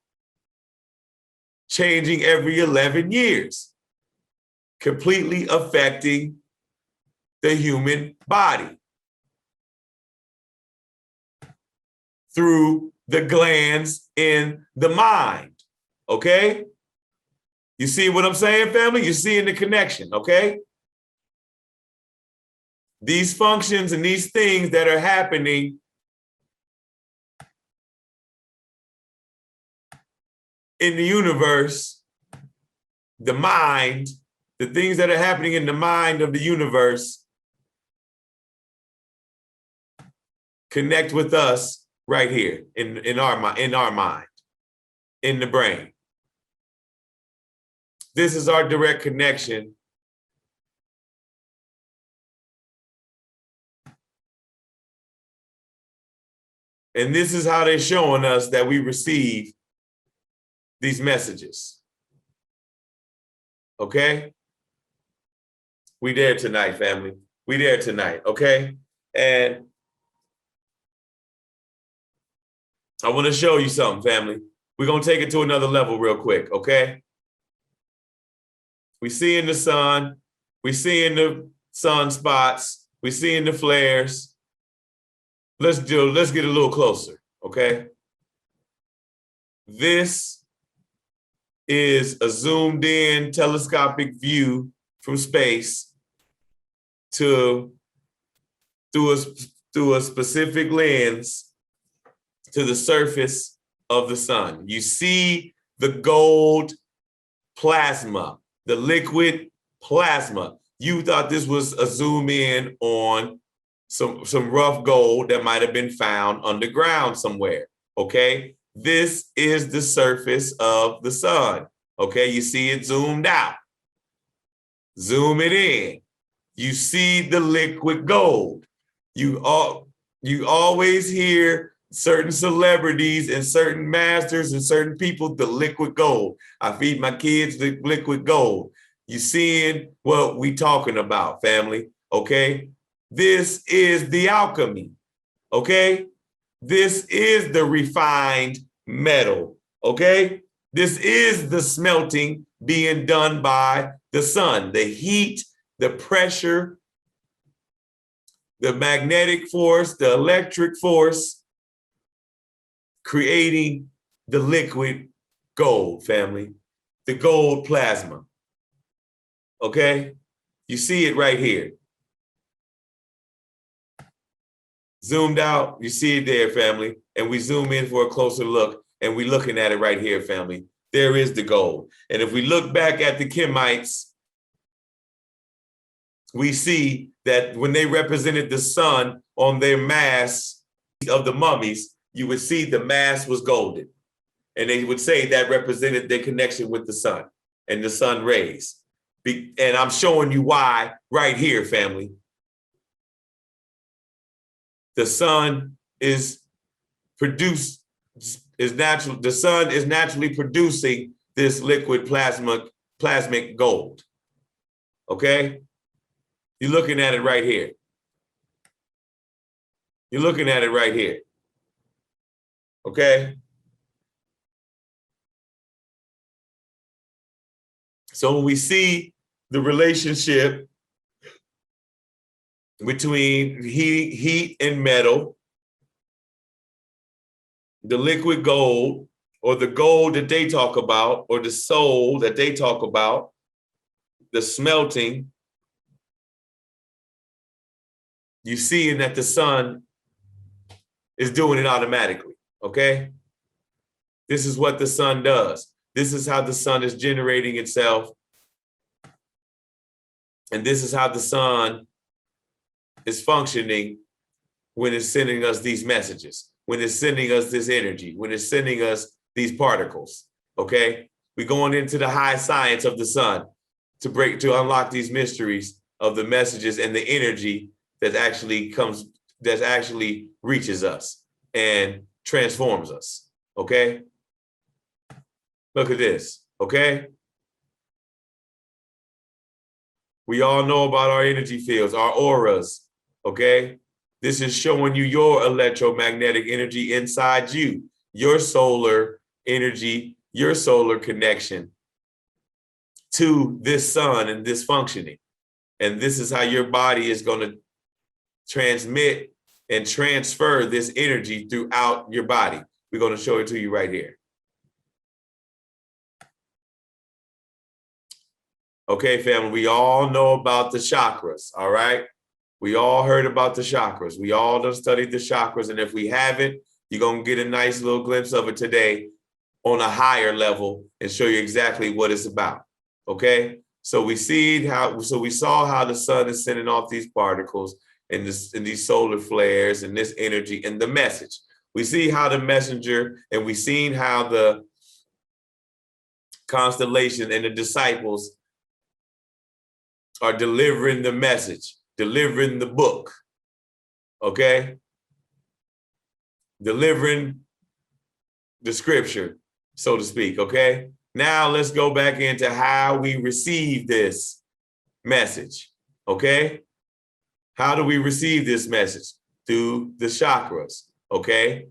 changing every 11 years, completely affecting the human body through the glands in the mind, okay? You see what I'm saying, family? You're seeing the connection, okay? These functions and these things that are happening in the universe, the mind, the things that are happening in the mind of the universe connect with us right here in our mind, in the brain. This is our direct connection and this is how they're showing us that we receive these messages. Okay? We there tonight, family. We there tonight, okay? And I want to show you something, family. We're going to take it to another level real quick, okay? We seeing the sun. We seeing the sunspots. We seeing the flares. Let's get a little closer, okay? This is a zoomed in telescopic view from space through a specific lens to the surface of the sun. You see the gold plasma, the liquid plasma. You thought this was a zoom in on some rough gold that might have been found underground somewhere, okay? This is the surface of the sun, okay? You see it zoomed out. Zoom it in. you see the liquid gold. You always hear certain celebrities and certain masters and certain people, the liquid gold. I feed my kids the liquid gold. You seeing what we talking about, family, okay? This is the alchemy, okay? This is the refined metal, okay? This is the smelting being done by the sun, the heat, the pressure, the magnetic force, the electric force, creating the liquid gold, family, the gold plasma, okay? You see it right here. Zoomed out, you see it there, family, and we zoom in for a closer look, and we're looking at it right here, family. There is the gold. And if we look back at the Kemites, we see that when they represented the sun on their masks of the mummies, you would see the mask was golden. And they would say that represented their connection with the sun and the sun rays. And I'm showing you why right here, family. The sun is natural. The sun is naturally producing this liquid plasmic gold. Okay? You're looking at it right here. You're looking at it right here. Okay? So when we see the relationship between heat and metal, the liquid gold, or the gold that they talk about, or the soul that they talk about, the smelting, you see that the sun is doing it automatically, okay? This is what the sun does. This is how the sun is generating itself. And this is how the sun is functioning when it's sending us these messages, when it's sending us this energy, when it's sending us these particles, okay? We're going into the high science of the sun to unlock these mysteries of the messages and the energy that actually reaches us and transforms us, okay? Look at this, okay? We all know about our energy fields, our auras, okay? This is showing you your electromagnetic energy inside you, your solar energy, your solar connection to this sun and this functioning. And this is how your body is going to transmit and transfer this energy throughout your body. We're going to show it to you right here. Okay, family, we all know about the chakras, all right? We all heard about the chakras. We all done studied the chakras, and if we haven't, you're going to get a nice little glimpse of it today on a higher level and show you exactly what it's about, okay? So we saw how the sun is sending off these particles and these solar flares and this energy and the message. We see how the messenger, and we seen how the constellation and the disciples are delivering the message, delivering the book, okay? Delivering the scripture, so to speak, okay? Now let's go back into how we receive this message, okay? How do we receive this message? Through the chakras, okay?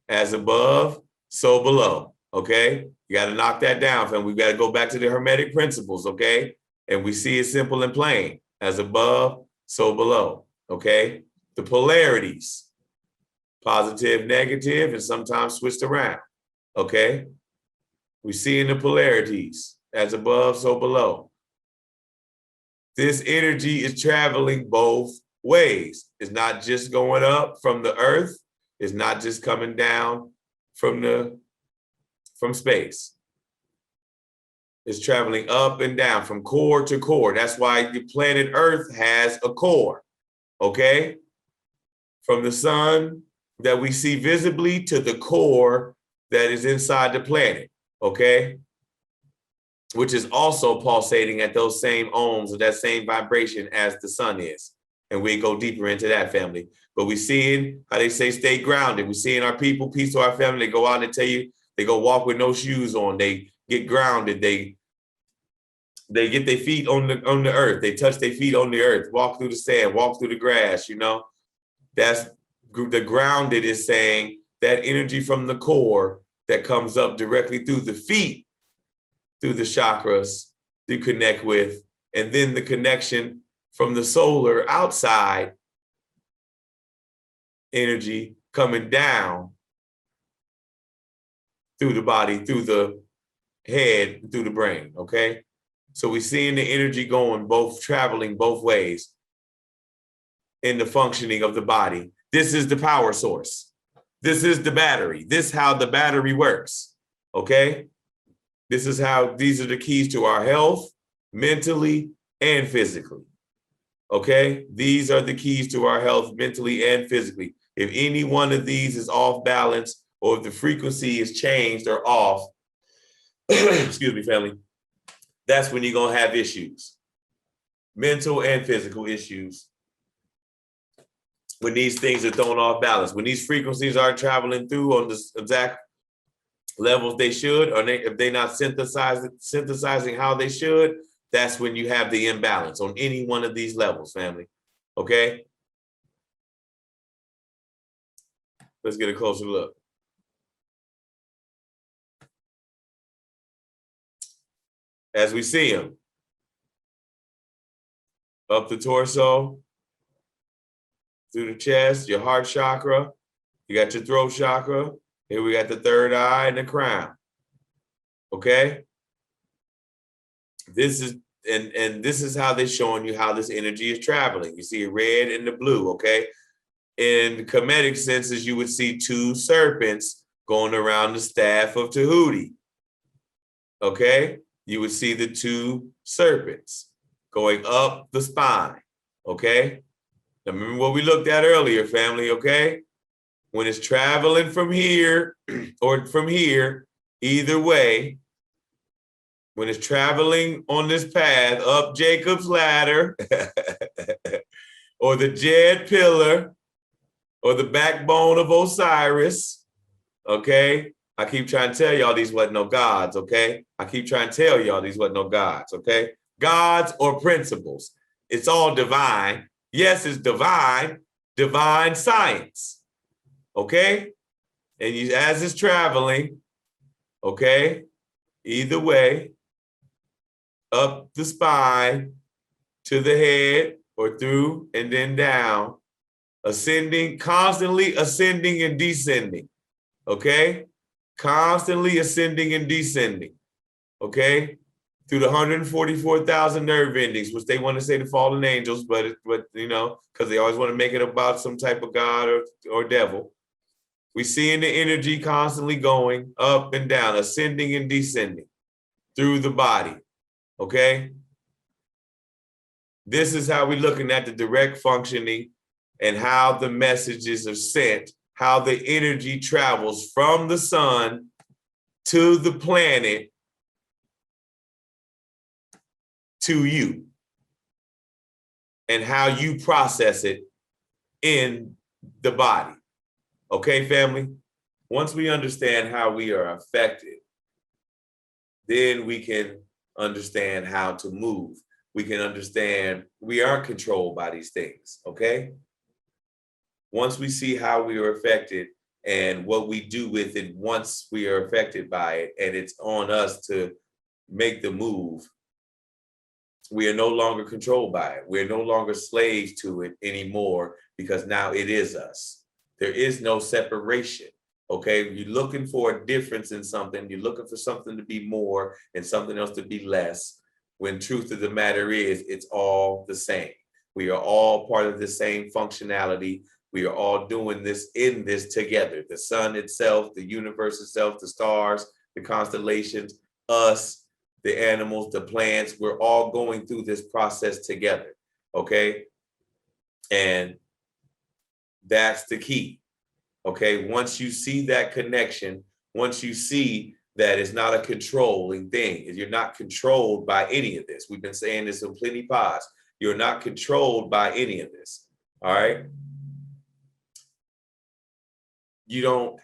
As above, so below, okay? You got to knock that down, fam. We've got to go back to the Hermetic principles, okay? And we see it simple and plain. As above, so below, okay? The polarities, positive, negative, and sometimes switched around, okay? We see in the polarities, as above, so below. This energy is traveling both ways. It's not just going up from the earth. It's not just coming down from space. It's traveling up and down from core to core. That's why the planet Earth has a core, okay? From the sun that we see visibly to the core that is inside the planet, okay? which is also pulsating at those same ohms or that same vibration as the sun is. And we go deeper into that, family. But we seeing how they say stay grounded. We're seeing our people, peace to our family. They go out and tell you, they go walk with no shoes on. They get grounded. They get their feet on the earth. They touch their feet on the earth, walk through the sand, walk through the grass, you know. That's the grounded is saying that energy from the core that comes up directly through the feet, through the chakras to connect with, and then the connection from the solar outside energy coming down through the body, through the head, through the brain, okay? So we're seeing the energy going both, traveling both ways in the functioning of the body. This is the power source. This is the battery. This is how the battery works, okay? This is how, these are the keys to our health, mentally and physically, okay? These are the keys to our health, mentally and physically. If any one of these is off balance, or if the frequency is changed or off, excuse me, family, that's when you're gonna have issues, mental and physical issues. When these things are thrown off balance, when these frequencies aren't traveling through on the exact levels they should, or if they're not synthesizing how they should, that's when you have the imbalance on any one of these levels, family, okay? Let's get a closer look. As we see them, up the torso, through the chest, your heart chakra, you got your throat chakra, here we got the third eye and the crown, okay? This is, and this is how they're showing you how this energy is traveling. You see red and the blue, okay? In Kemetic senses, you would see two serpents going around the staff of Tahuti, okay? You would see the two serpents going up the spine, okay? Now remember what we looked at earlier, family, okay? When it's traveling from here or from here, either way, when it's traveling on this path up Jacob's ladder or the Jed pillar or the backbone of Osiris, okay? I keep trying to tell y'all these wasn't no gods, okay? I keep trying to tell y'all these wasn't no gods, okay? Gods or principles. It's all divine. Yes, it's divine science, okay? And you, as it's traveling, okay, either way, up the spine to the head or through and then down, ascending, constantly ascending and descending, okay? Constantly ascending and descending, okay? Through the 144,000 nerve endings, which they want to say the fallen angels, but you know, because they always want to make it about some type of God or devil. We seeing the energy constantly going up and down, ascending and descending through the body, okay? This is how we're looking at the direct functioning and how the messages are sent, how the energy travels from the sun to the planet to you, and how you process it in the body. Okay, family? Once we understand how we are affected, then we can understand how to move. We can understand we aren't controlled by these things, okay? Once we see how we are affected and what we do with it once we are affected by it, and it's on us to make the move, we are no longer controlled by it. We're no longer slaves to it anymore because now it is us. There is no separation, okay? You're looking for a difference in something. You're looking for something to be more and something else to be less, when truth of the matter is it's all the same. We are all part of the same functionality. We are all doing this in this together. The sun itself, the universe itself, the stars, the constellations, us, the animals, the plants, we're all going through this process together, okay? And that's the key, okay? Once you see that connection, once you see that is not a controlling thing. You're not controlled by any of this. We've been saying this in plenty pods. You're not controlled by any of this. All right. You don't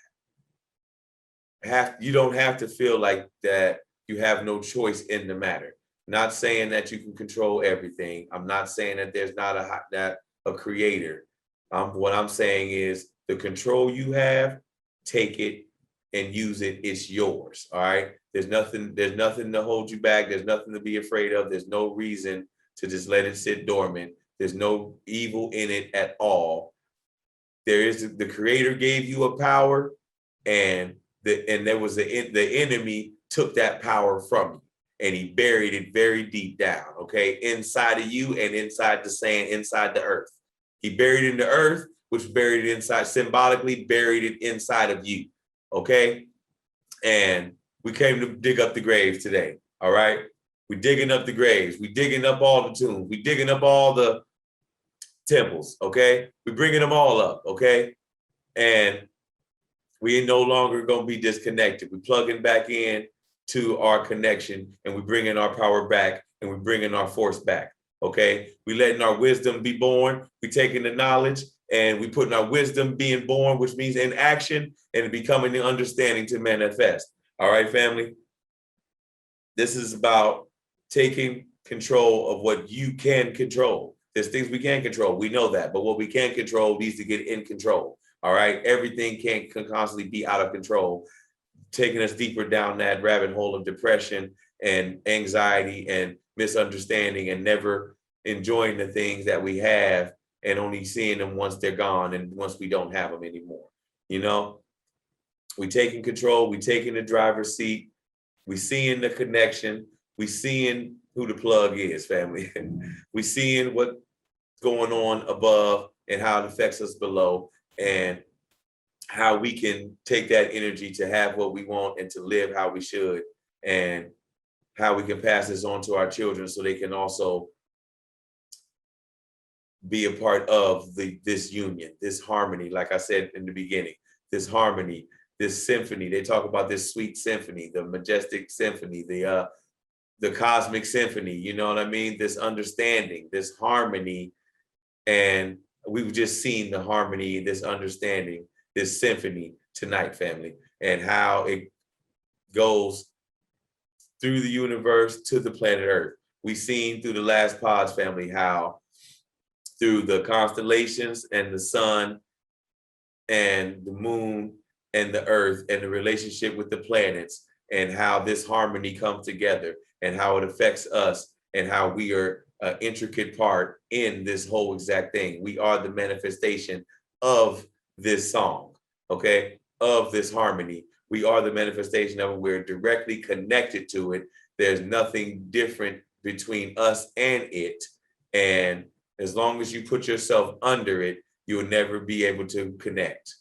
have to feel like that you have no choice in the matter. Not saying that you can control everything. I'm not saying that there's not a creator. What I'm saying is the control you have, take it and use it. It's yours. All right. There's nothing to hold you back. There's nothing to be afraid of. There's no reason to just let it sit dormant. There's no evil in it at all. The creator gave you a power, and there was the enemy took that power from you, and he buried it very deep down, okay, inside of you and inside the sand, inside the earth. He buried it in the earth, which buried it inside, symbolically buried it inside of you, okay? And we came to dig up the graves today, all right? We're digging up the graves. We're digging up all the tombs. We're digging up all the temples, okay? We're bringing them all up, okay? And we ain't no longer going to be disconnected. We're plugging back in to our connection, and we're bringing our power back, and we're bringing our force back, okay? We're letting our wisdom be born. We're taking the knowledge, and we're putting our wisdom being born, which means in action, and becoming the understanding to manifest. All right, family? This is about taking control of what you can control. There's things we can't control. We know that. But what we can control needs to get in control. All right. Everything can constantly be out of control, taking us deeper down that rabbit hole of depression and anxiety and misunderstanding and never enjoying the things that we have and only seeing them once they're gone and once we don't have them anymore. You know, we taking control. We taking the driver's seat. We seeing the connection. We seeing who the plug is, family. We seeing what's going on above and how it affects us below, and how we can take that energy to have what we want and to live how we should, and how we can pass this on to our children so they can also be a part of this union, this harmony, like I said in the beginning, this harmony, this symphony. They talk about this sweet symphony, the majestic symphony, the cosmic symphony, you know what I mean? This understanding, this harmony. And we've just seen the harmony, this understanding, this symphony tonight, family, and how it goes through the universe to the planet Earth. We've seen through the last pods, family, how through the constellations and the sun and the moon and the earth and the relationship with the planets, and how this harmony comes together and how it affects us and how we are an intricate part in this whole exact thing. We are the manifestation of this song, okay, of this harmony. We are the manifestation of it. We're directly connected to it. There's nothing different between us and it. And as long as you put yourself under it, you'll never be able to connect,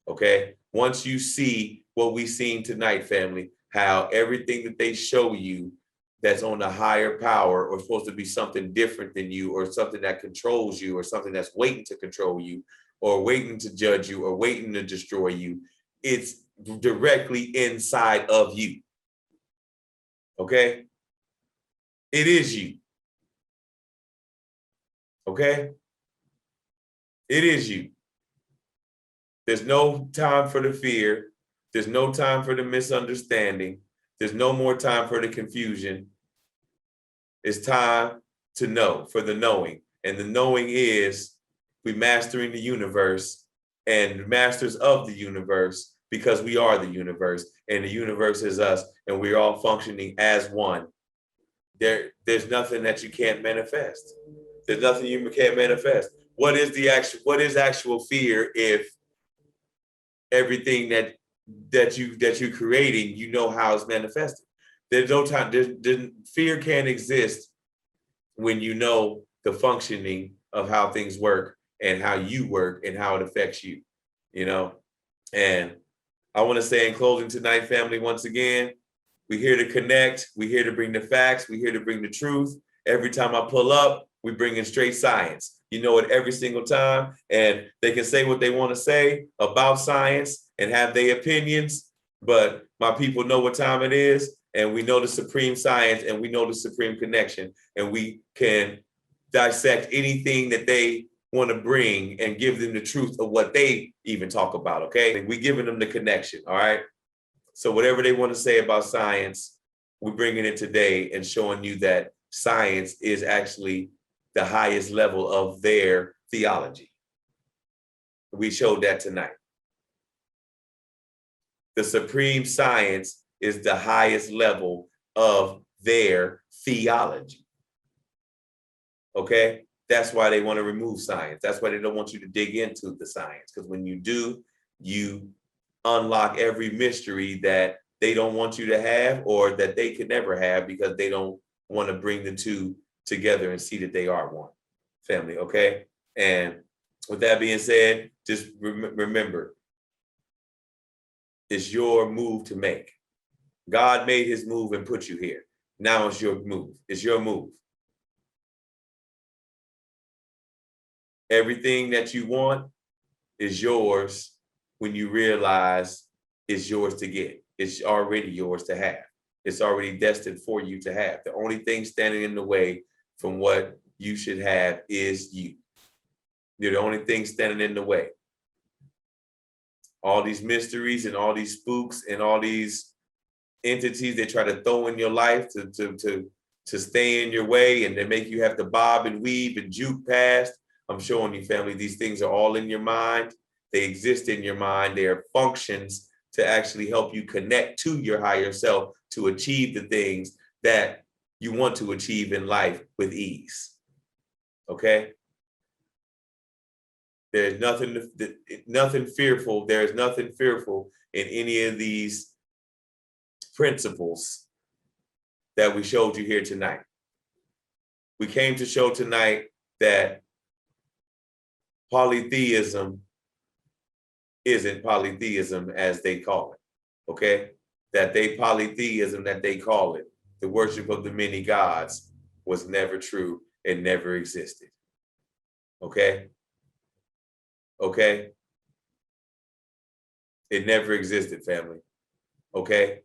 okay? Once you see what we've seen tonight, family, how everything that they show you that's on a higher power or supposed to be something different than you, or something that controls you, or something that's waiting to control you, or waiting to judge you, or waiting to destroy you, it's directly inside of you, okay? It is you, okay? It is you. There's no time for the fear. There's no time for the misunderstanding. There's no more time for the confusion. It's time to know, for the knowing. And the knowing is we mastering the universe and masters of the universe, because we are the universe and the universe is us, and we're all functioning as one. There's nothing that you can't manifest. There's nothing you can't manifest. What is actual fear if everything that you're creating, you know how it's manifested? There's no time. Fear can't exist when you know the functioning of how things work and how you work and how it affects you, you know? And I want to say in closing tonight, family, once again, we're here to connect. We're here to bring the facts. We're here to bring the truth. Every time I pull up, we bring in straight science. You know it every single time. And they can say what they want to say about science and have their opinions, But my people know what time it is, and we know the supreme science, and we know the supreme connection, and we can dissect anything that they want to bring and give them the truth of what they even talk about, okay? We giving them the connection, all right? So whatever they want to say about science, we're bringing it today and showing you that science is actually the highest level of their theology. We showed that tonight. The supreme science is the highest level of their theology. Okay? That's why they want to remove science. That's why they don't want you to dig into the science. Because when you do, you unlock every mystery that they don't want you to have or that they could never have because they don't want to bring the two together and see that they are one family. Okay? And with that being said, just remember, it's your move to make. God made his move and put you here. Now it's your move. It's your move. Everything that you want is yours when you realize it's yours to get. It's already yours to have. It's already destined for you to have. The only thing standing in the way from what you should have is you. You're the only thing standing in the way. All these mysteries and all these spooks and all these entities they try to throw in your life to stay in your way and they make you have to bob and weave and juke past. I'm showing you, family, these things are all in your mind. They exist in your mind. They are functions to actually help you connect to your higher self to achieve the things that you want to achieve in life with ease. Okay? There's nothing fearful. There's nothing fearful in any of these principles that we showed you here tonight. We came to show tonight that polytheism isn't polytheism as they call it, okay? That polytheism that they call it, the worship of the many gods, was never true and never existed, okay? Okay? It never existed, family, okay?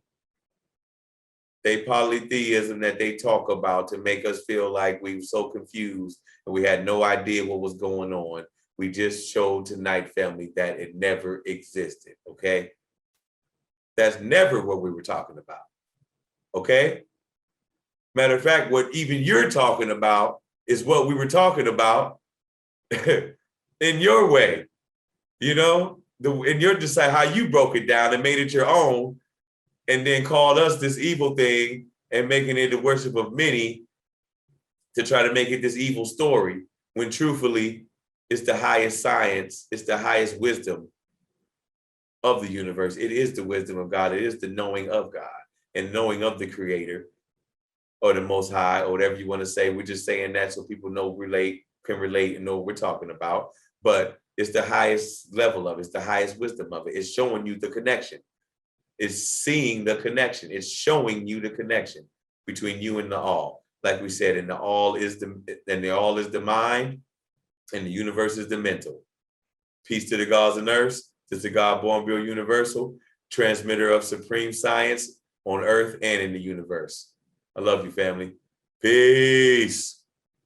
Polytheism that they talk about to make us feel like we were so confused and we had no idea what was going on. We just showed tonight, family, that it never existed, okay? That's never what we were talking about, okay? Matter of fact, what even you're talking about is what we were talking about in your way, you know? In your decide how you broke it down and made it your own and then called us this evil thing and making it the worship of many to try to make it this evil story, when truthfully, it's the highest science, it's the highest wisdom of the universe. It is the wisdom of God. It is the knowing of God and knowing of the Creator or the Most High or whatever you want to say. We're just saying that so people can relate and know what we're talking about. But it's the highest level of it. It's the highest wisdom of it. It's showing you the connection. It's seeing the connection. It's showing you the connection between you and the all. Like we said, and the all is the mind, and the universe is the mental. Peace to the gods and earths. This is the God born real universal, transmitter of supreme science on earth and in the universe. I love you, family. Peace.